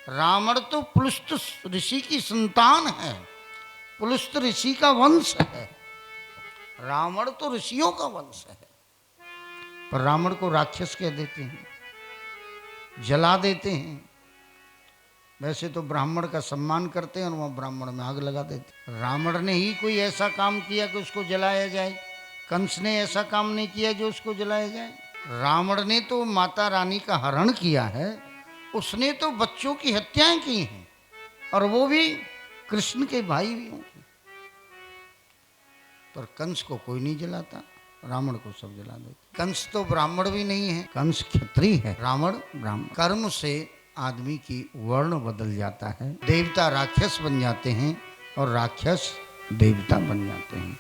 रावण तो पुलस्त ऋषि की संतान है, पुलस्त ऋषि का वंश है। रावण तो ऋषियों का वंश है, पर रावण को राक्षस कह देते हैं, जला देते हैं। वैसे तो ब्राह्मण का सम्मान करते हैं और वह ब्राह्मण में आग लगा देते। रावण ने ही कोई ऐसा काम किया कि उसको जलाया जाए, कंस ने ऐसा काम नहीं किया जो उसको जलाया जाए। रावण ने तो माता रानी का हरण किया है, उसने तो बच्चों की हत्याएं की हैं, और वो भी कृष्ण के भाई भी होंगे। पर कंस को कोई नहीं जलाता, रावण को सब जला देते। कंस तो ब्राह्मण भी नहीं है, कंस क्षत्रिय है, रावण ब्राह्मण। कर्म से आदमी की वर्ण बदल जाता है, देवता राक्षस बन जाते हैं और राक्षस देवता बन जाते हैं।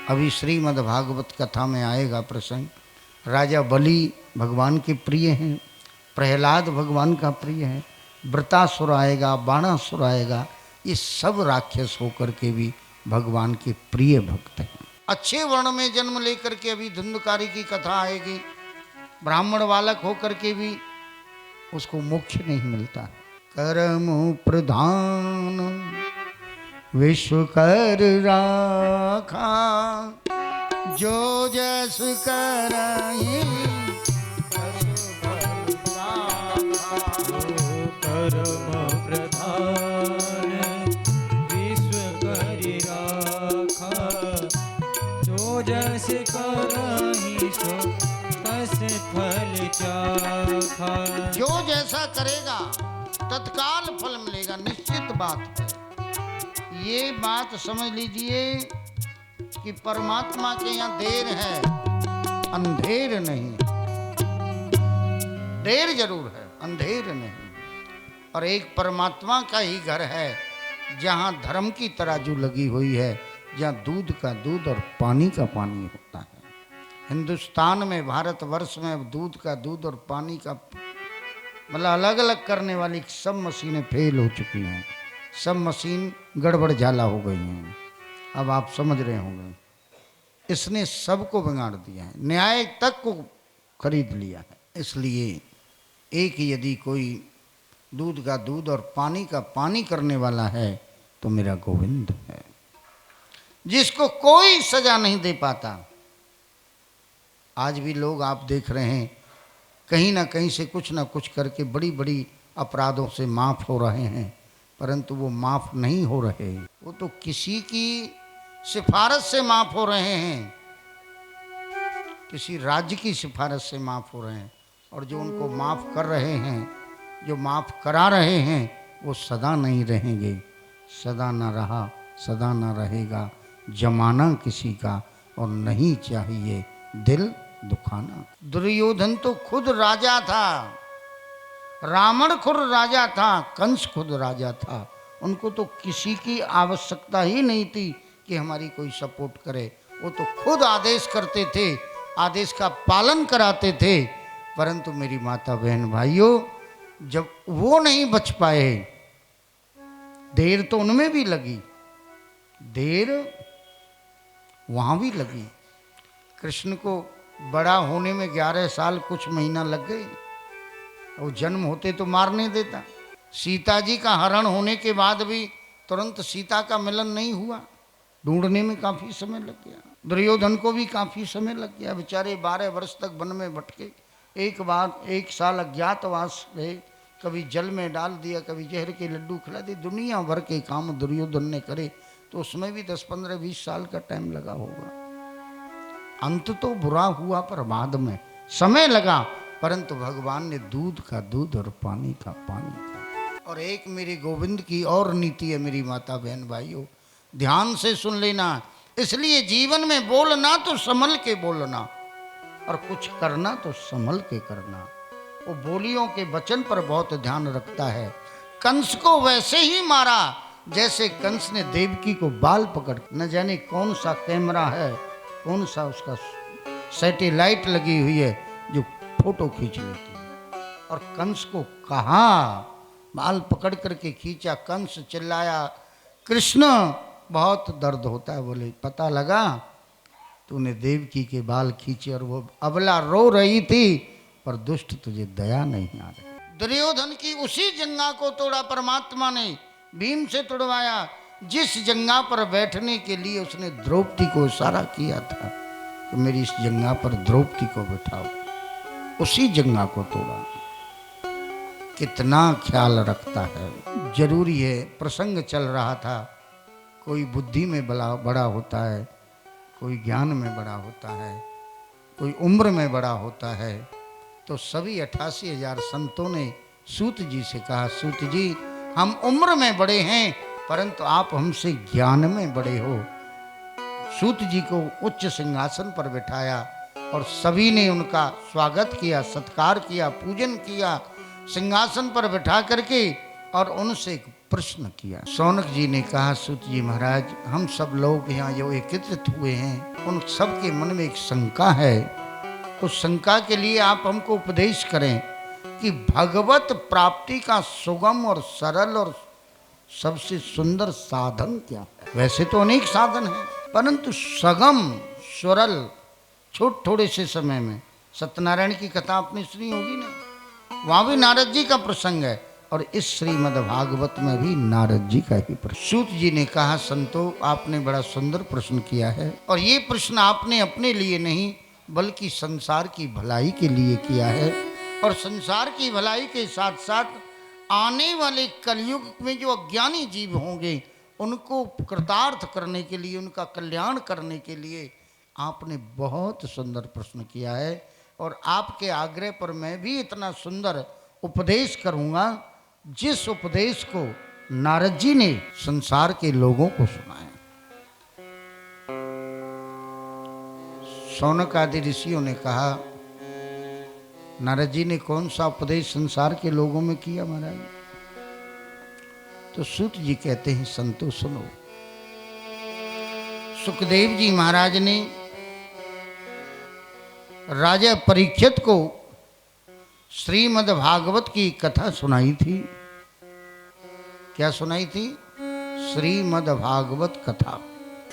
अभी श्रीमद् भागवत कथा में आएगा प्रसंग, राजा बलि भगवान के प्रिय हैं, प्रहलाद भगवान का प्रिय है, वृतासुर आएगा, बाणासुर आएगा, ये सब राक्षस होकर के भी भगवान के प्रिय भक्त हैं। अच्छे वर्ण में जन्म लेकर के अभी धुंधकारी की कथा आएगी, ब्राह्मण बालक होकर के भी उसको मोक्ष नहीं मिलता। कर्म प्रधान विश्व कर राखा, जो जस करहि तस फल पावा। तत्काल फल मिलेगा, निश्चित बात है। ये बात समझ लीजिए कि परमात्मा के यहाँ देर है, अंधेर नहीं। देर जरूर है, अंधेर नहीं। और एक परमात्मा का ही घर है जहाँ धर्म की तराजू लगी हुई है, जहाँ दूध का दूध और पानी का पानी होता है। हिंदुस्तान में, भारतवर्ष में अब दूध का दूध और पानी का मतलब अलग अलग करने वाली सब मशीनें फेल हो चुकी हैं, सब मशीन गड़बड़ झाला हो गई हैं। अब आप समझ रहे होंगे, इसने सबको बिगाड़ दिया है, न्याय तक को खरीद लिया है। इसलिए एक यदि कोई दूध का दूध और पानी का पानी करने वाला है तो मेरा गोविंद है, जिसको कोई सजा नहीं दे पाता। आज भी लोग आप देख रहे हैं कहीं ना कहीं से कुछ ना कुछ करके बड़ी बड़ी अपराधों से माफ़ हो रहे हैं, परंतु वो माफ़ नहीं हो रहे, वो तो किसी की सिफारिश से माफ़ हो रहे हैं, किसी राज्य की सिफारिश से माफ़ हो रहे हैं। और जो उनको माफ़ कर रहे हैं, जो माफ़ करा रहे हैं, वो सदा नहीं रहेंगे, सदा ना रहा, सदा ना रहेगा। जमाना किसी का और नहीं चाहिए दिल दुखाना। दुर्योधन तो खुद राजा था, रावण खुद राजा था, कंस खुद राजा था। उनको तो किसी की आवश्यकता ही नहीं थी कि हमारी कोई सपोर्ट करे। वो तो खुद आदेश करते थे, आदेश का पालन कराते थे। परंतु मेरी माता बहन भाइयों, जब वो नहीं बच पाए, देर तो उनमें भी लगी, देर वहाँ भी लगी। कृष्ण को बड़ा होने में 11 साल कुछ महीना लग गए, और जन्म होते तो मार नहीं देता। सीता जी का हरण होने के बाद भी तुरंत सीता का मिलन नहीं हुआ, ढूंढने में काफ़ी समय लग गया। दुर्योधन को भी काफ़ी समय लग गया, बेचारे 12 वर्ष तक वन में भटके। एक साल अज्ञातवास रहे, कभी जल में डाल दिया, कभी जहर के लड्डू खिला दिए। दुनिया भर के काम दुर्योधन ने करे, तो उसमें भी 10, 15, 20 साल का टाइम लगा होगा। अंत तो बुरा हुआ, पर बाद में समय लगा, परंतु भगवान ने दूध का दूध और पानी का पानी का। और एक मेरे गोविंद की और नीति है मेरी माता बहन भाइयों, ध्यान से सुन लेना। इसलिए जीवन में बोलना तो संभल के बोलना, और कुछ करना तो संभल के करना। वो बोलियों के वचन पर बहुत ध्यान रखता है। कंस को वैसे ही मारा जैसे कंस ने देवकी को बाल पकड़, न जाने कौन सा कैमरा है, कौन सा उसका सैटेलाइट लगी हुई है जो फोटो खींच लेती है। और कंस को कहा, बाल पकड़ करके खींचा, कंस चिल्लाया, कृष्ण बहुत दर्द होता है। बोले पता लगा तूने देवकी के बाल खींचे, और वो अबला रो रही थी, पर दुष्ट तुझे दया नहीं आ रही। दुर्योधन की उसी जंगा को तोड़ा परमात्मा ने, भीम से तुड़वाया, जिस जंगा पर बैठने के लिए उसने द्रौपदी को इशारा किया था कि मेरी इस जंगा पर द्रौपदी को बैठाओ, उसी जंगा को तोड़ा। कितना ख्याल रखता है। जरूरी है, प्रसंग चल रहा था, कोई बुद्धि में बड़ा होता है, कोई ज्ञान में बड़ा होता है, कोई उम्र में बड़ा होता है। तो सभी 88,000 संतों ने सूत जी से कहा, सूत जी हम उम्र में बड़े हैं, परंतु आप हमसे ज्ञान में बड़े हो। सूत जी को उच्च सिंहासन पर बिठाया और सभी ने उनका स्वागत किया, सत्कार किया, पूजन किया सिंहासन पर बिठा करके, और उनसे एक प्रश्न किया। शौनक जी ने कहा, सूत जी महाराज, हम सब लोग यहाँ जो एकत्रित हुए हैं, उन सब के मन में एक शंका है। उस शंका के लिए आप हमको उपदेश करें कि भगवत प्राप्ति का सुगम और सरल और सबसे सुंदर साधन क्या है। वैसे तो अनेक साधन हैं, परंतु सगम सरल थोड़े से समय में। सत्यनारायण की कथा आपने सुनी होगी ना, वहाँ भी नारद जी का प्रसंग है, और इस श्रीमद् भागवत में भी नारद जी का ही प्रश्न। सूत जी ने कहा, संतो आपने बड़ा सुंदर प्रश्न किया है, और ये प्रश्न आपने अपने लिए नहीं बल्कि संसार की भलाई के लिए किया है। और संसार की भलाई के साथ साथ आने वाले कलयुग में जो अज्ञानी जीव होंगे उनको कृतार्थ करने के लिए, उनका कल्याण करने के लिए आपने बहुत सुंदर प्रश्न किया है। और आपके आग्रह पर मैं भी इतना सुंदर उपदेश करूँगा, जिस उपदेश को नारद जी ने संसार के लोगों को सुनाया। शौनक आदि ऋषियों ने कहा, नारद जी ने कौन सा उपदेश संसार के लोगों में किया महाराज? तो सूत जी कहते हैं, संतो सुनो। सुखदेव जी महाराज ने राजा परीक्षित को श्रीमद् भागवत की कथा सुनाई थी। क्या सुनाई थी? श्रीमद् भागवत कथा।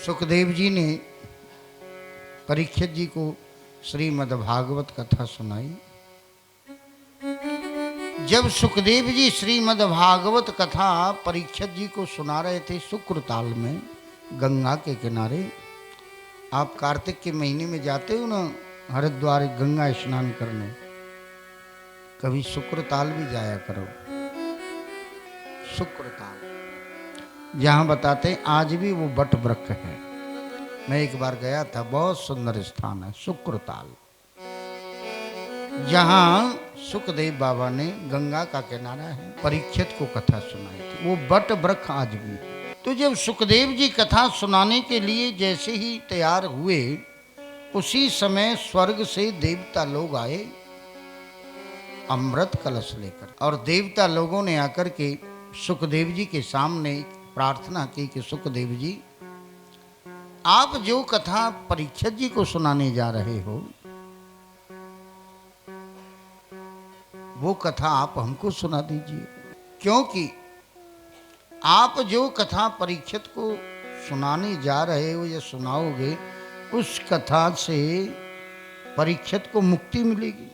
सुखदेव जी ने परीक्षित जी को श्रीमद् भागवत कथा सुनाई। जब सुखदेव जी श्रीमद् भागवत कथा परीक्षित जी को सुना रहे थे शुक्रताल में, गंगा के किनारे। आप कार्तिक के महीने में जाते हो ना हरिद्वार गंगा स्नान करने, कभी शुक्रताल भी जाया करो। शुक्रताल जहाँ बताते हैं आज भी वो बट वृक्ष है। मैं एक बार गया था, बहुत सुंदर स्थान है शुक्रताल, जहाँ सुखदेव बाबा ने गंगा का किनारा है परीक्षित को कथा सुनाई थी। वो बट वृक्ष आज भी है। तो जब सुखदेव जी कथा सुनाने के लिए जैसे ही तैयार हुए, उसी समय स्वर्ग से देवता लोग आए अमृत कलश लेकर, और देवता लोगों ने आकर के सुखदेव जी के सामने प्रार्थना की कि सुखदेव जी, आप जो कथा परीक्षित जी को सुनाने जा रहे हो, वो कथा आप हमको सुना दीजिए, क्योंकि आप जो कथा परीक्षित को सुनाने जा रहे हो या सुनाओगे, उस कथा से परीक्षित को मुक्ति मिलेगी।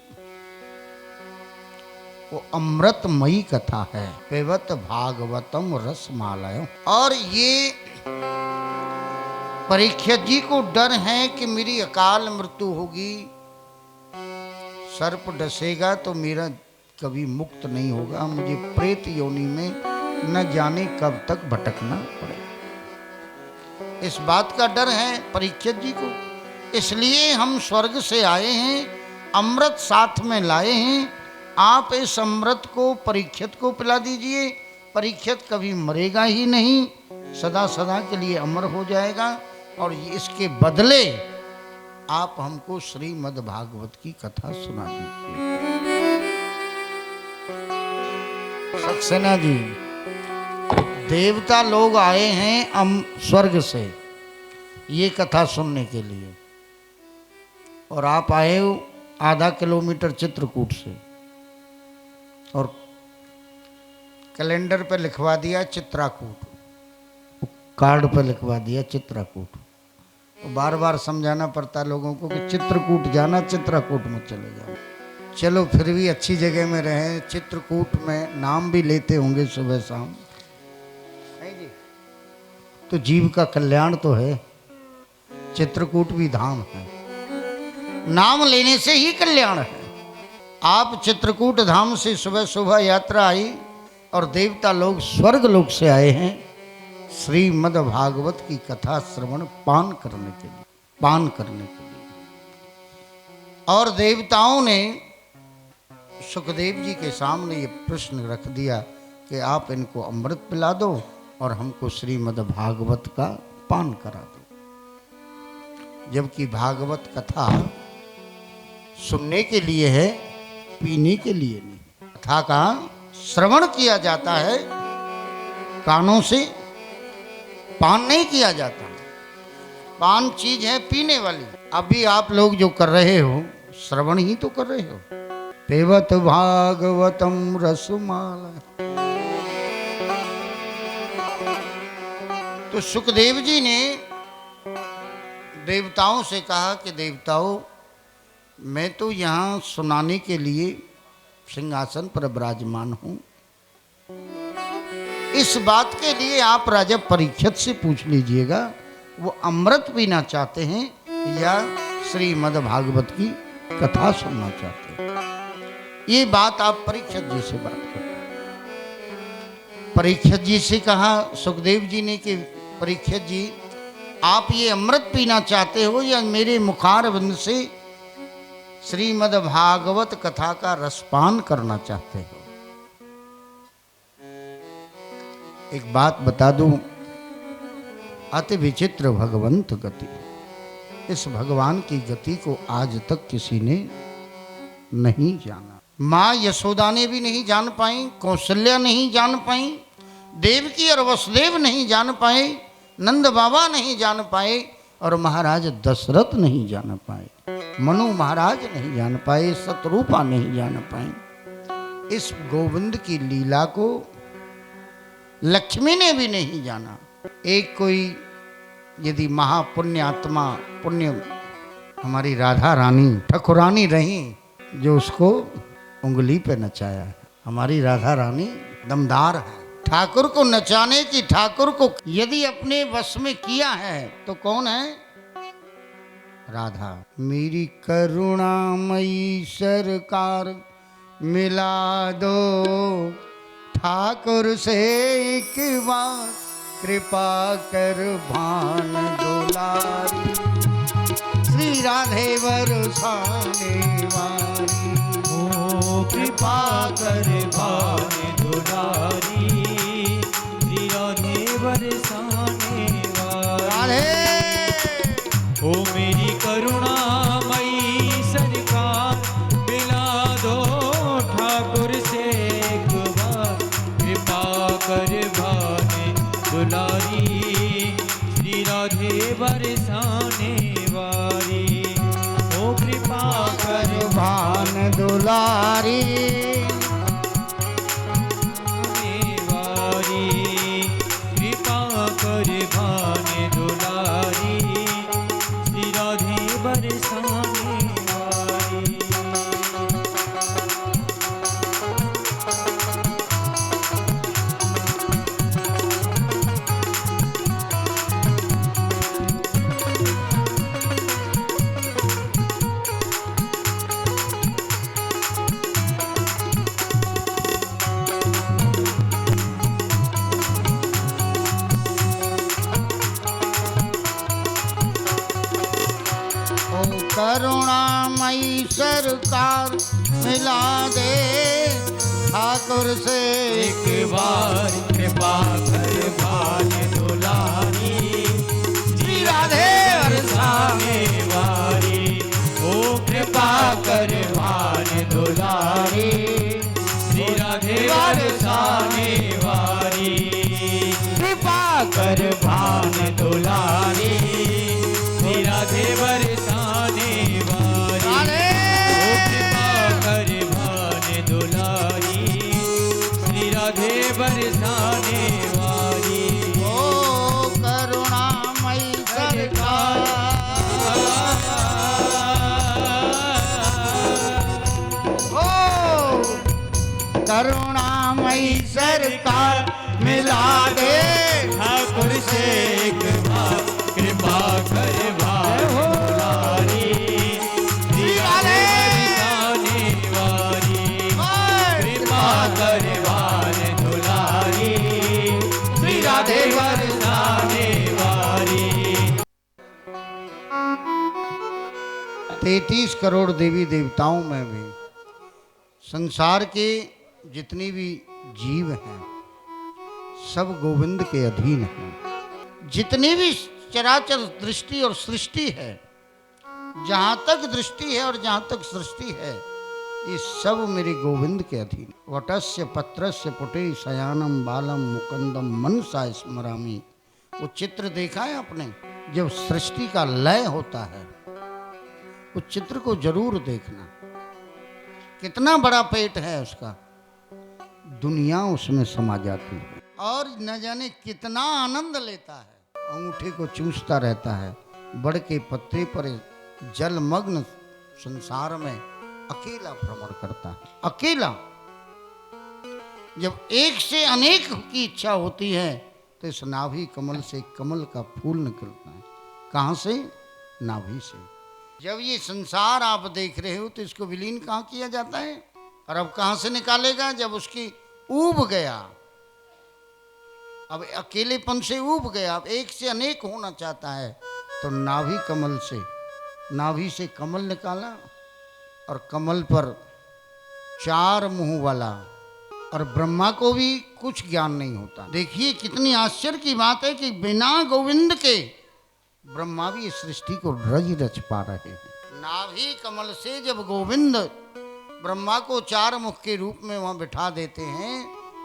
वो अमृतमयी कथा है, पिबत भागवतम रसमालय। और ये परीक्षित जी को डर है कि मेरी अकाल मृत्यु होगी, सर्प डसेगा तो मेरा कभी मुक्त नहीं होगा, मुझे प्रेत योनि में न जाने कब तक भटकना पड़े। इस बात का डर है परीक्षित जी को, इसलिए हम स्वर्ग से आए हैं, अमृत साथ में लाए हैं। आप इस अमृत को परीक्षित को पिला दीजिए, परीक्षित कभी मरेगा ही नहीं, सदा सदा के लिए अमर हो जाएगा। और इसके बदले आप हमको श्रीमद् भागवत की कथा सुना दीजिए। सक्सेना जी, देवता लोग आए हैं स्वर्ग से ये कथा सुनने के लिए, और आप आए हो आधा किलोमीटर चित्रकूट से, और कैलेंडर पे लिखवा दिया चित्राकूट, कार्ड पे लिखवा दिया चित्राकूट। तो बार बार समझाना पड़ता है लोगों को कि चित्रकूट जाना, चित्राकूट में चले जाना। चलो फिर भी अच्छी जगह में रहे, चित्रकूट में नाम भी लेते होंगे सुबह शाम, तो जीव का कल्याण तो है। चित्रकूट भी धाम है, नाम लेने से ही कल्याण है। आप चित्रकूट धाम से सुबह सुबह यात्रा आई, और देवता लोग स्वर्ग लोक से आए हैं श्रीमद् भागवत की कथा श्रवण पान करने के लिए। और देवताओं ने सुखदेव जी के सामने ये प्रश्न रख दिया कि आप इनको अमृत पिला दो और हमको श्रीमद् भागवत का पान करा दो। जबकि भागवत कथा सुनने के लिए है, पीने के लिए नहीं। कथा का श्रवण किया जाता है कानों से, पान नहीं किया जाता। पान चीज है पीने वाली। अभी आप लोग जो कर रहे हो, श्रवण ही तो कर रहे हो। पिबत भागवतम रसमाला। तो सुखदेव जी ने देवताओं से कहा कि देवताओं, मैं तो यहाँ सुनाने के लिए सिंहासन पर विराजमान हूँ, इस बात के लिए आप राजा परीक्षित से पूछ लीजिएगा वो अमृत पीना चाहते हैं या श्रीमद् भागवत की कथा सुनना चाहते हैं। ये बात आप परीक्षित जी से बात करें। परीक्षित जी से कहा सुखदेव जी ने कि परीक्षित जी, आप ये अमृत पीना चाहते हो या मेरे मुखारविंद से श्रीमद् भागवत कथा का रसपान करना चाहते हो? एक बात बता दूं, अति विचित्र भगवंत गति। इस भगवान की गति को आज तक किसी ने नहीं जाना। माँ यशोदा ने भी नहीं जान पाई, कौशल्या नहीं जान पाई, देवकी और वसुदेव नहीं जान पाए, नंद बाबा नहीं जान पाए, और महाराज दशरथ नहीं जान पाए, मनु महाराज नहीं जान पाए, शतरूपा नहीं जान पाए। इस गोविंद की लीला को लक्ष्मी ने भी नहीं जाना। एक कोई यदि महापुण्य आत्मा, पुण्य हमारी राधा रानी ठकुरानी रही, जो उसको उंगली पे नचाया है। हमारी राधा रानी दमदार है। ठाकुर को नचाने की, ठाकुर को यदि अपने वश में किया है तो कौन है? राधा। मेरी करुणामयी सरकार मिला दो ठाकुर से एक बार, कृपा कर भान दुलारी, श्री राधे बरसाने वाली, ओ कृपा कर भाने दुलारी, श्री राधे बरसाने वाली। ओ मेरी करुणामयी सरकार मिला दो ठाकुर से एक बार, कृपा कर भाने दुलारी, श्री राधे बरसाने वाली। ओ कृपा कर भान दुलारी, वारी, कृपा कर भाने दुलारी, श्री राधे बरसाने वाली। करुणामयी सरकार मिला दे ठाकुर से एक बार, कृपा कर भाने दुलारी, श्री राधे बरसाने वाली। ओ कृपा कर भाने दुलारी, श्री राधे बरसाने वाली। कृपा कर भाने दुलारी, श्री राधे बरसाने वाली। ओ कृपा कर भाने दुलारी, श्री राधे बरसाने वाली। ओ करुणामयी सरकार, ओ करुणामयी सरकार मिला दे ठाकुर से एक बार, कृपा कर भाने दुलारी, श्री राधे बरसाने वाली। कृपा कर भाने दुलारी, श्री राधे बरसाने वाली। 33 करोड़ देवी देवताओं में भी संसार के जितनी भी जीव हैं सब गोविंद के अधीन हैं। जितनी भी चराचर दृष्टि और सृष्टि है, जहाँ तक दृष्टि है और जहाँ तक सृष्टि है, ये सब मेरे गोविंद के अधीन। वटस्य पत्रस्य पुटे शयानम बालम मुकुंदम मनसा स्मरामि। वो चित्र देखा है आपने? जब सृष्टि का लय होता है उस चित्र को जरूर देखना। कितना बड़ा पेट है उसका, दुनिया उसमें समा जाती है और न जाने कितना आनंद लेता है। अंगूठे को चूसता रहता है। बड़ के पत्ते पर जलमग्न संसार में अकेला भ्रमण करता है। अकेला। जब एक से अनेक की इच्छा होती है तो इस नाभि कमल से कमल का फूल निकलता है। कहाँ से? नाभि से। जब ये संसार आप देख रहे हो तो इसको विलीन कहाँ किया जाता है? और अब कहाँ से निकालेगा? जब उसकी ऊब गया, अब अकेलेपन से ऊब गया, अब एक से अनेक होना चाहता है तो नाभि कमल से, नाभि से कमल निकाला और कमल पर 4 मुंह वाला और ब्रह्मा को भी कुछ ज्ञान नहीं होता। देखिए कितनी आश्चर्य की बात है कि बिना गोविंद के ब्रह्मा भी इस सृष्टि को रच पा रहे हैं। नाभि कमल से जब गोविंद ब्रह्मा को चार मुख के रूप में वहां बिठा देते हैं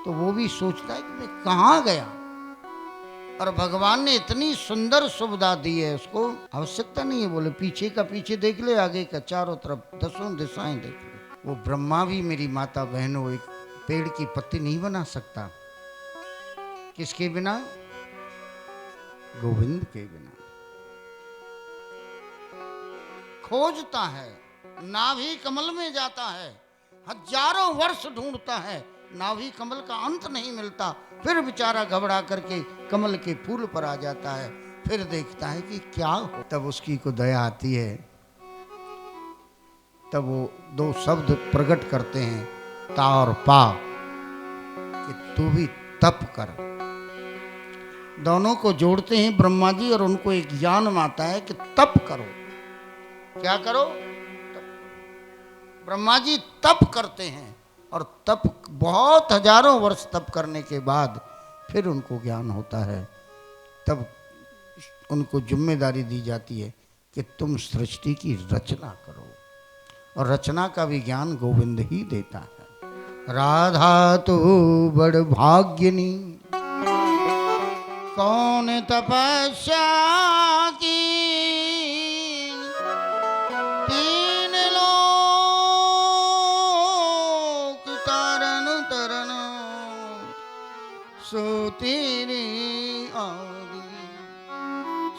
तो वो भी सोचता है कि मैं कहाँ गया। और भगवान ने इतनी सुंदर सुविधा दी है, उसको आवश्यकता नहीं है बोले पीछे का पीछे देख ले, आगे का चारों तरफ दसों दिशाएं देख ले। वो ब्रह्मा भी मेरी माता बहनों एक पेड़ की पत्ती नहीं बना सकता। किसके बिना? गोविंद के बिना। खोजता है, नाभि कमल में जाता है, हजारों वर्ष ढूंढता है, नाभि कमल का अंत नहीं मिलता। फिर बेचारा घबरा करके कमल के फूल पर आ जाता है, फिर देखता है कि क्या हो। तब उसकी को दया आती है, तब वो दो शब्द प्रकट करते हैं, ता और पा, कि तू भी तप कर। दोनों को जोड़ते हैं ब्रह्मा जी और उनको एक ज्ञान आता है कि तप करो। क्या करो? तप। ब्रह्मा जी तप करते हैं और तप बहुत हजारों वर्ष तप करने के बाद फिर उनको ज्ञान होता है। तब उनको जिम्मेदारी दी जाती है कि तुम सृष्टि की रचना करो, और रचना का भी ज्ञान गोविंद ही देता है। राधा तो बड़ भाग्यनी, कौन तपस्या की, तीन लोक तरन तरन, सो तेरे आदि,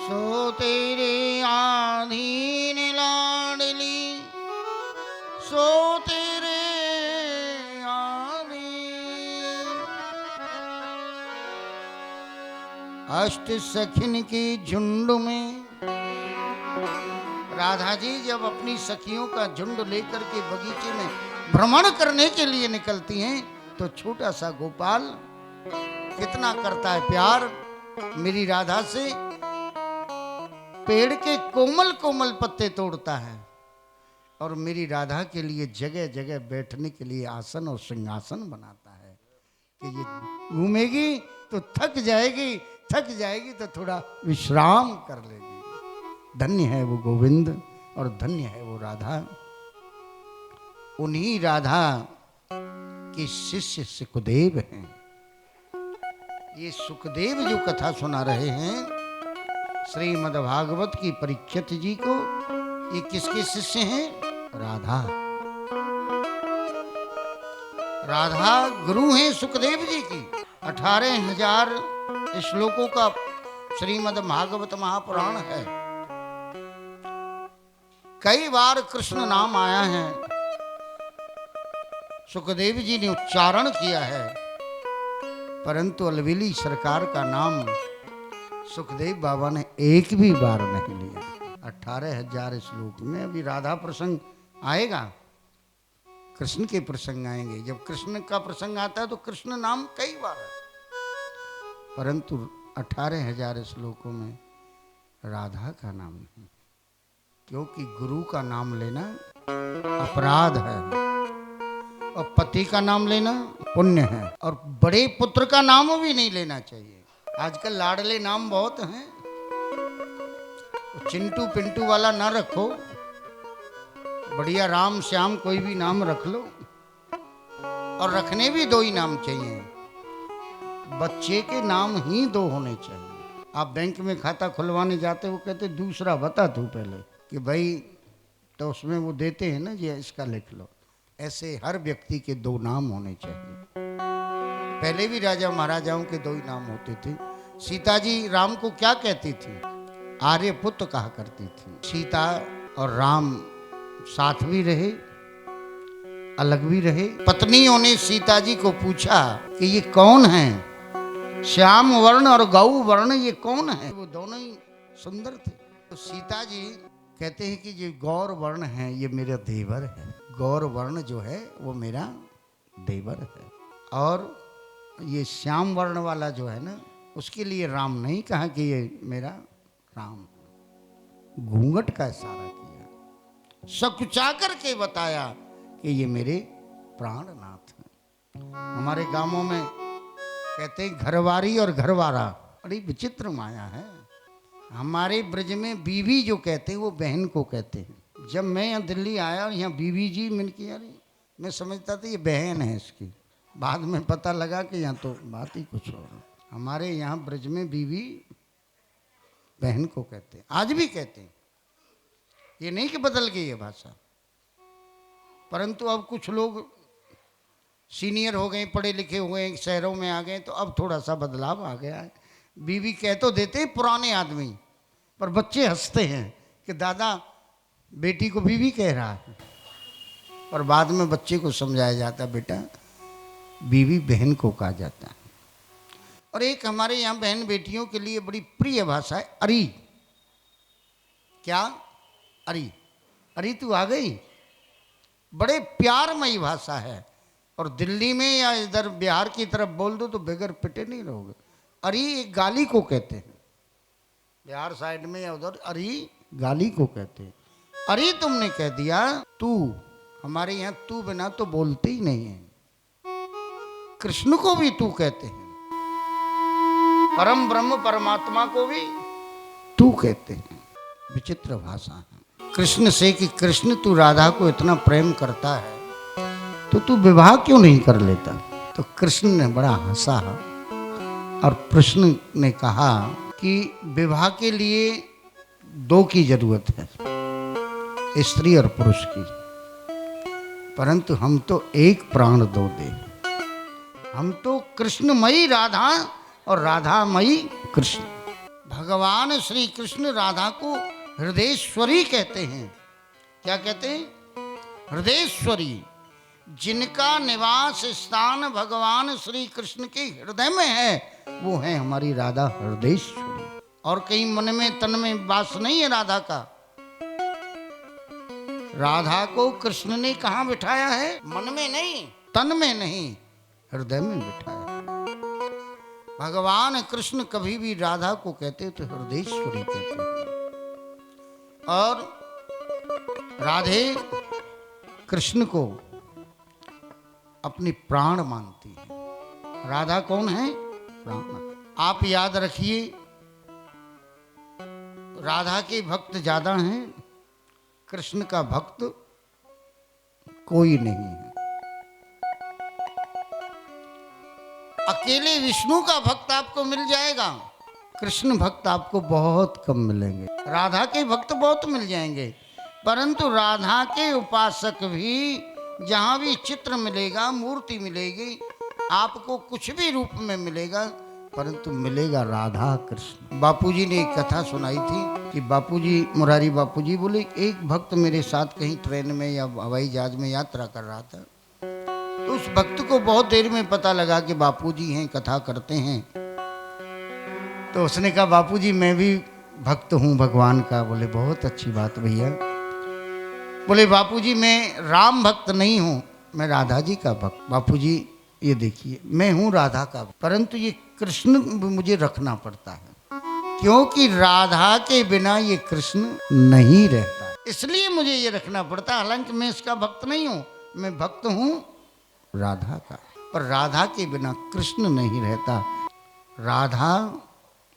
सो तेरे आधीन लाडली, सो तेरे आधीन। अष्ट सखिन की झुंड में राधा जी जब अपनी सखियों का झुंड लेकर के बगीचे में भ्रमण करने के लिए निकलती हैं तो छोटा सा गोपाल कितना करता है प्यार मेरी राधा से। पेड़ के कोमल कोमल पत्ते तोड़ता है और मेरी राधा के लिए जगह जगह बैठने के लिए आसन और सिंहासन बनाता है कि ये घूमेगी तो थक जाएगी तो थोड़ा विश्राम कर लेगी। धन्य है वो गोविंद और धन्य है वो राधा। उन्हीं राधा के शिष्य सुखदेव हैं। ये सुखदेव जो कथा सुना रहे हैं श्रीमद् भागवत की परीक्षित जी को, ये किसके शिष्य हैं? राधा। राधा गुरु हैं सुखदेव जी की। 18,000 श्लोकों का श्रीमद् भागवत महापुराण है। कई बार कृष्ण नाम आया है, सुखदेव जी ने उच्चारण किया है, परंतु अलवेली सरकार का नाम सुखदेव बाबा ने एक भी बार नहीं लिया। 18,000 श्लोक में अभी राधा प्रसंग आएगा, कृष्ण के प्रसंग आएंगे। जब कृष्ण का प्रसंग आता है तो कृष्ण नाम कई बार है, परंतु 18,000 श्लोकों में राधा का नाम नहीं, क्योंकि गुरु का नाम लेना अपराध है और पति का नाम लेना पुण्य है, और बड़े पुत्र का नाम भी नहीं लेना चाहिए। आजकल लाडले नाम बहुत हैं, चिंटू पिंटू वाला ना रखो, बढ़िया राम श्याम कोई भी नाम रख लो, और रखने भी 2 ही नाम चाहिए। बच्चे के नाम ही 2 होने चाहिए। आप बैंक में खाता खुलवाने जाते हो, कहते दूसरा बता तू पहले, कि भाई तो उसमें वो देते हैं ना ये इसका लिख लो। ऐसे हर व्यक्ति के 2 नाम होने चाहिए। पहले भी राजा महाराजाओं के 2 ही नाम होते थे। सीता जी राम को क्या कहती थी? आर्यपुत्र कहा करती थी। सीता और राम साथ भी रहे, अलग भी रहे। पत्नियों ने सीता जी को पूछा कि ये कौन है, श्याम वर्ण और गौ वर्ण ये कौन है? वो दोनों ही सुंदर थे। तो सीता जी कहते हैं कि ये गौर वर्ण है, ये मेरा देवर है। गौर वर्ण जो है वो मेरा देवर है, और ये श्याम वर्ण वाला जो है ना उसके लिए राम नहीं कहा कि ये मेरा राम। घूंघट का इशारा किया, सकुचा करके बताया कि ये मेरे प्राणनाथ हैं। हमारे गांवों में कहते हैं घरवारी और घरवारा, बड़ी विचित्र माया है। हमारे ब्रज में बीवी जो कहते हैं वो बहन को कहते हैं। जब मैं यहाँ दिल्ली आया और यहाँ बीवी जी मैंने किया, मैं समझता था ये बहन है इसकी, बाद में पता लगा कि यहाँ तो बात ही कुछ और है। हमारे यहाँ ब्रज में बीवी बहन को कहते हैं, आज भी कहते हैं। ये नहीं कि बदल गई है भाषा, परंतु अब कुछ लोग सीनियर हो गए, पढ़े लिखे हुए, शहरों में आ गए, तो अब थोड़ा सा बदलाव आ गया है। बीवी कह तो देते हैं पुराने आदमी, पर बच्चे हंसते हैं कि दादा बेटी को बीवी कह रहा है, और बाद में बच्चे को समझाया जाता है बेटा बीवी बहन को कहा जाता है। और एक हमारे यहाँ बहन बेटियों के लिए बड़ी प्रिय भाषा है अरी। क्या? अरी। अरी तू आ गई, बड़े प्यारमयी भाषा है। और दिल्ली में या इधर बिहार की तरफ बोल दो तो बगैर पिटे नहीं रहोगे। अरी एक गाली को कहते हैं, बिहार साइड में या उधर अरी गाली को कहते हैं। अरे तुमने कह दिया तू, हमारे यहाँ तू बिना तो बोलते ही नहीं है। कृष्ण को भी तू कहते हैं, परम ब्रह्म परमात्मा को भी तू कहते हैं। विचित्र भाषा है। कृष्ण से कि कृष्ण तू राधा को इतना प्रेम करता है तो तू विवाह क्यों नहीं कर लेता? तो कृष्ण ने बड़ा हंसा और कृष्ण ने कहा कि विवाह के लिए दो की जरूरत है, स्त्री और पुरुष की, परंतु हम तो एक प्राण दो दे। हम तो कृष्णमयी राधा और राधामयी कृष्ण। भगवान श्री कृष्ण राधा को हृदयेश्वरी कहते हैं। क्या कहते हैं? हृदयेश्वरी। जिनका निवास स्थान भगवान श्री कृष्ण के हृदय में है वो है हमारी राधा हृदयेश्वरी। और कहीं मन में तन में वास नहीं है राधा का। राधा को कृष्ण ने कहाँ बिठाया है? मन में नहीं, तन में नहीं, हृदय में बिठाया। भगवान कृष्ण कभी भी राधा को कहते तो हृदयेश्वरी कहते हैं। और राधे कृष्ण को अपनी प्राण मानती है। राधा कौन है? प्राण। आप याद रखिए, राधा के भक्त ज्यादा हैं, कृष्ण का भक्त कोई नहीं है। अकेले विष्णु का भक्त आपको मिल जाएगा, कृष्ण भक्त आपको बहुत कम मिलेंगे। राधा के भक्त बहुत मिल जाएंगे, परंतु राधा के उपासक भी जहाँ भी चित्र मिलेगा, मूर्ति मिलेगी, आपको कुछ भी रूप में मिलेगा, परंतु मिलेगा राधा कृष्ण। बापूजी ने एक कथा सुनाई थी कि बापूजी, मुरारी बापूजी बोले, एक भक्त मेरे साथ कहीं ट्रेन में या हवाई जहाज में यात्रा कर रहा था, तो उस भक्त को बहुत देर में पता लगा कि बापूजी हैं, कथा करते हैं। तो उसने कहा बापूजी मैं भी भक्त हूँ भगवान का। बोले बहुत अच्छी बात भैया। बोले बापूजी मैं राम भक्त नहीं हूँ, मैं राधा जी का भक्त। बापूजी ये देखिए मैं हूँ राधा का, परंतु ये कृष्ण मुझे रखना पड़ता है, क्योंकि राधा के बिना ये कृष्ण नहीं रहता, इसलिए मुझे ये रखना पड़ता। हालांकि मैं इसका भक्त नहीं हूँ, मैं भक्त हूँ राधा का, पर राधा के बिना कृष्ण नहीं रहता। राधा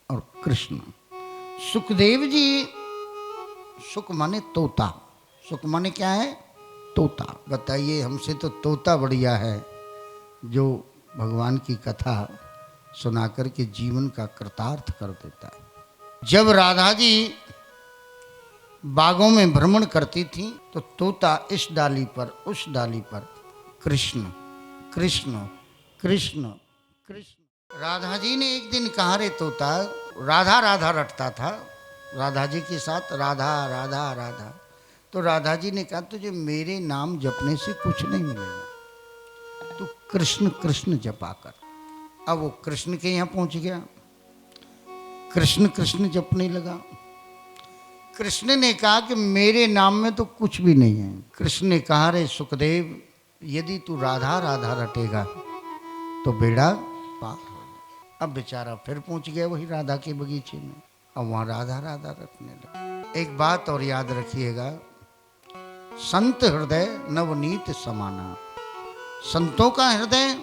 और कृष्ण। सुखदेव जी, सुख माने तोता, सुख माने क्या है? तोता। बताइए हमसे तो तोता बढ़िया है जो भगवान की कथा सुना करके जीवन का कृतार्थ कर देता है। जब राधा जी बागों में भ्रमण करती थी तो तोता इस डाली पर उस डाली पर कृष्ण कृष्ण कृष्ण कृष्ण। राधा जी ने एक दिन कहा, रे तोता, राधा राधा रटता था राधा जी के साथ, राधा राधा राधा। तो राधा जी ने कहा तुझे मेरे नाम जपने से कुछ नहीं मिलेगा, तू कृष्ण कृष्ण जपा कर। अब वो कृष्ण के यहाँ पहुंच गया, कृष्ण कृष्ण जपने लगा। कृष्ण ने कहा कि मेरे नाम में तो कुछ भी नहीं है। कृष्ण ने कहा, रे सुखदेव, यदि तू राधा राधा रटेगा तो बेड़ा पार हो। अब बेचारा फिर पहुंच गया वही राधा के बगीचे में, अब वहाँ राधा राधा रटने लगा। एक बात और याद रखिएगा, संत हृदय नवनीत समाना। संतों का हृदय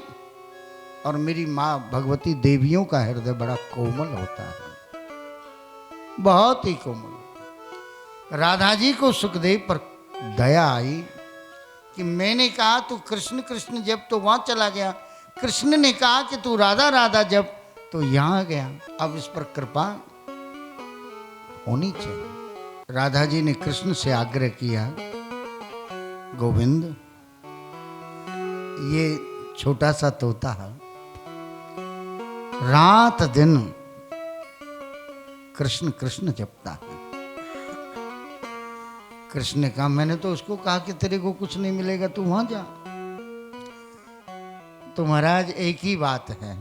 और मेरी माँ भगवती देवियों का हृदय बड़ा कोमल होता है, बहुत ही कोमल। राधा जी को सुखदेव पर दया आई कि मैंने कहा तू कृष्ण कृष्ण जब, तो वहां चला गया। कृष्ण ने कहा कि तू राधा राधा जब, तो यहां आ गया। अब इस पर कृपा होनी चाहिए। राधा जी ने कृष्ण से आग्रह किया, गोविंद ये छोटा सा तोता है, रात दिन कृष्ण कृष्ण जपता है। कृष्ण ने कहा, मैंने तो उसको कहा कि तेरे को कुछ नहीं मिलेगा, तू वहां जा। तो महाराज एक ही बात है,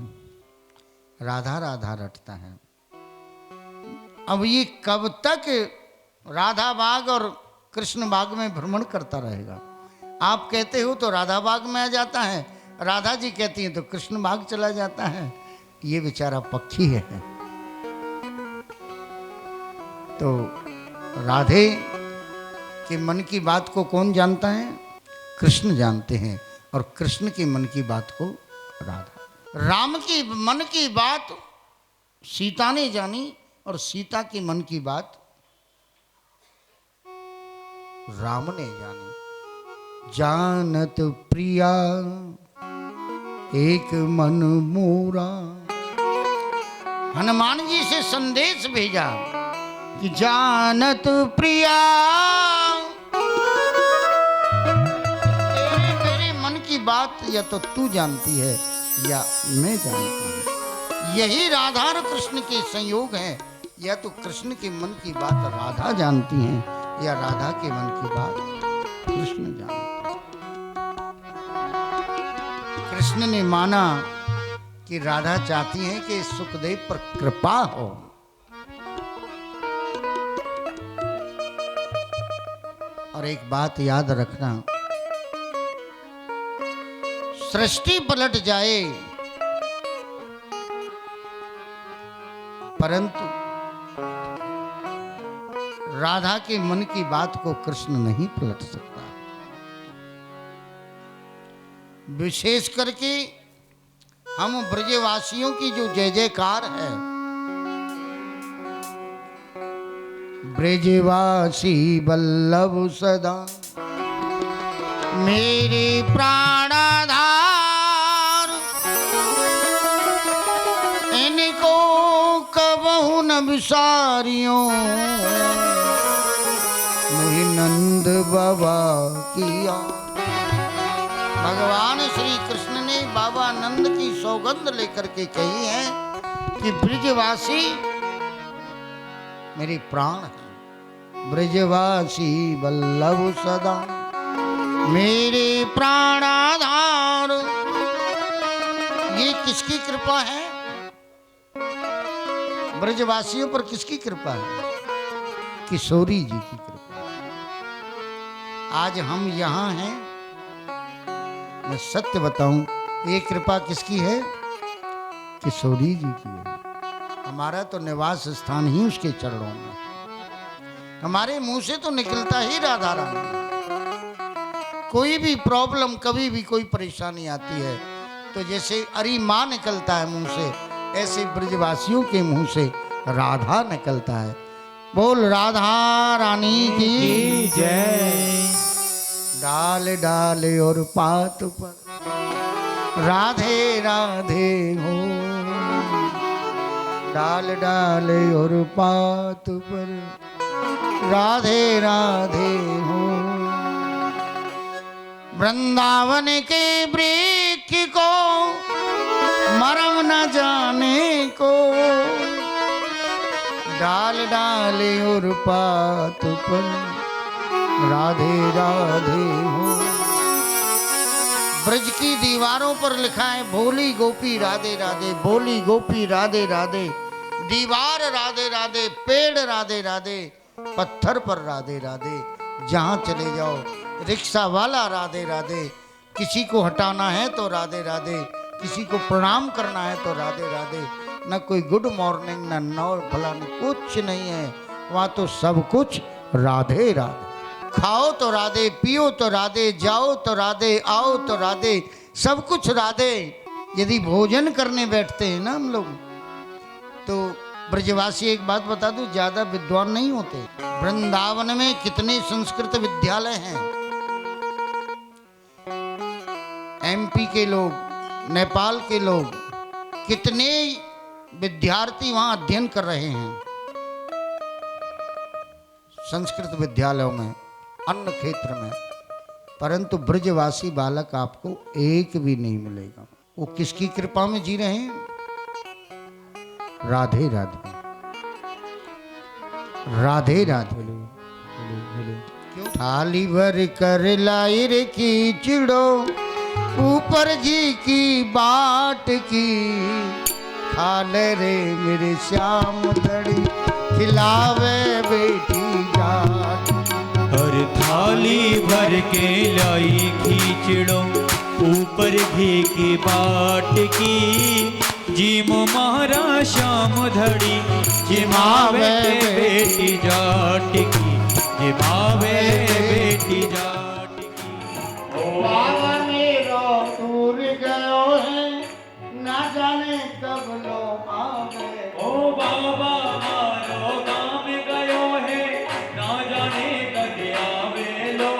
राधा राधा रटता है। अब ये कब तक राधा बाग और कृष्ण बाग में भ्रमण करता रहेगा? आप कहते हो तो राधा बाग में आ जाता है, राधा जी कहती हैं तो कृष्ण बाग चला जाता है। ये बेचारा पक्षी है। तो राधे के मन की बात को कौन जानता है? कृष्ण जानते हैं, और कृष्ण के मन की बात को राधा। राम की मन की बात सीता ने जानी, और सीता के मन की बात राम ने जानी। जानत प्रिया एक मन मोरा, हनुमान जी से संदेश भेजा कि जानत प्रिया, तेरे मन की बात या तो तू जानती है या मैं जानता हूं। यही राधा और कृष्ण के संयोग है, या तो कृष्ण के मन की बात राधा जानती हैं, या राधा के मन की बात कृष्ण जानते हैं। कृष्ण ने माना कि राधा चाहती है कि सुखदेव पर कृपा हो। और एक बात याद रखना, सृष्टि पलट जाए परंतु राधा के मन की बात को कृष्ण नहीं पलट सकता। विशेष करके हम ब्रजवासियों की जो जय जयकार है, ब्रजवासी वल्लभ सदा मेरे प्राणाधार, इनको कबहु न विसारियों, मुहि नंद बाबा किया। भगवान श्री कृष्ण ने बाबा नंद की सौगंध लेकर के कही है कि ब्रजवासी मेरे प्राण है। ब्रजवासी वल्लभ सदा मेरे प्राणाधार। ये किसकी कृपा है? ब्रजवासियों पर किसकी कृपा है? किशोरी जी की कृपा। आज हम यहाँ हैं, मैं सत्य बताऊं, ये कृपा किसकी है? किशोरी जी की है। हमारा तो निवास स्थान ही उसके चरणों में, हमारे मुंह से तो निकलता ही राधा रानी। कोई भी प्रॉब्लम, कभी भी कोई परेशानी आती है तो जैसे अरी माँ निकलता है मुंह से, ऐसे ब्रजवासियों के मुंह से राधा निकलता है। बोल राधा रानी की जय। डाल डाल और पात पर राधे राधे हो, डाल डाल और पात पर राधे राधे हो। वृंदावन के वृक्ष को मरम न जाने को, डाल डाल और पात पर राधे राधे हो। ब्रज की दीवारों पर लिखा है भोली गोपी राधे राधे, भोली गोपी राधे राधे। दीवार राधे राधे, पेड़ राधे राधे, पत्थर पर राधे राधे। जहाँ चले जाओ रिक्शा वाला राधे राधे, किसी को हटाना है तो राधे राधे, किसी को प्रणाम करना है तो राधे राधे। न कोई गुड मॉर्निंग, न नो फलानी, कुछ नहीं है वहाँ, तो सब कुछ राधे राधे। खाओ तो राधे, पियो तो राधे, जाओ तो राधे, आओ तो राधे, सब कुछ राधे। यदि भोजन करने बैठते हैं ना हम लोग, तो ब्रजवासी, एक बात बता दूं, ज्यादा विद्वान नहीं होते। वृंदावन में कितने संस्कृत विद्यालय हैं। एमपी के लोग, नेपाल के लोग, कितने विद्यार्थी वहां अध्ययन कर रहे हैं संस्कृत विद्यालयों में, अन्न क्षेत्र में। परंतु ब्रजवासी बालक आपको एक भी नहीं मिलेगा। वो किसकी कृपा में जी रहे हैं? राधे राधे, राधे राधे। क्यों? थाली भर कर लाई रे खींचड़ो, ऊपर जी की बाट की, खाल रे मेरे श्याम धड़ी, खिलावे बेटी जाट। हर थाली भर के लाई खींचड़ो, ऊपर घी की बाट की, जिम मारा श्याम धड़ी, जिमावे बेटी जाट की, जिमावे बेटी जाट की। बाबा मेरो टूर गयो है, ना जाने कब लो आवे। ओ बाबा मारो गाम गयो है, ना जाने कब आवे लो,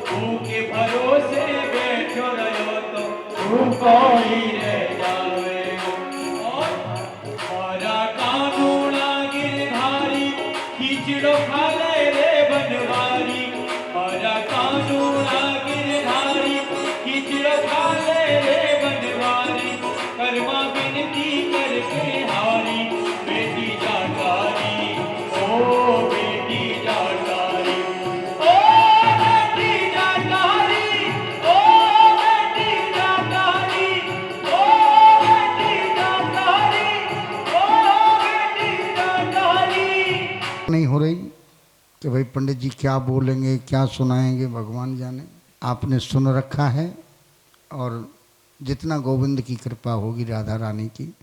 भूखे भरोसे बैठो रहो तो भूखो ही रह जावे। मारा कानूना गिरधारी, खींचड़ो खा ले रे बनवारी, मारा कानूना गिरधारी, खींचड़ो खा ले रे बनवारी, कर्मा विनती करके हारी, बेटी जाटारी, ओ बेटी जाटारी, ओ बेटी जाटारी, ओ बेटी जाटारी, ओ बेटी जाटारी, ओ बेटी जाटारी। नहीं हो रही कि भाई पंडित जी क्या बोलेंगे, क्या सुनाएंगे, भगवान जाने। आपने सुन रखा है, और जितना गोविंद की कृपा होगी राधा रानी की,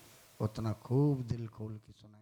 उतना खूब दिल खोल के सुना।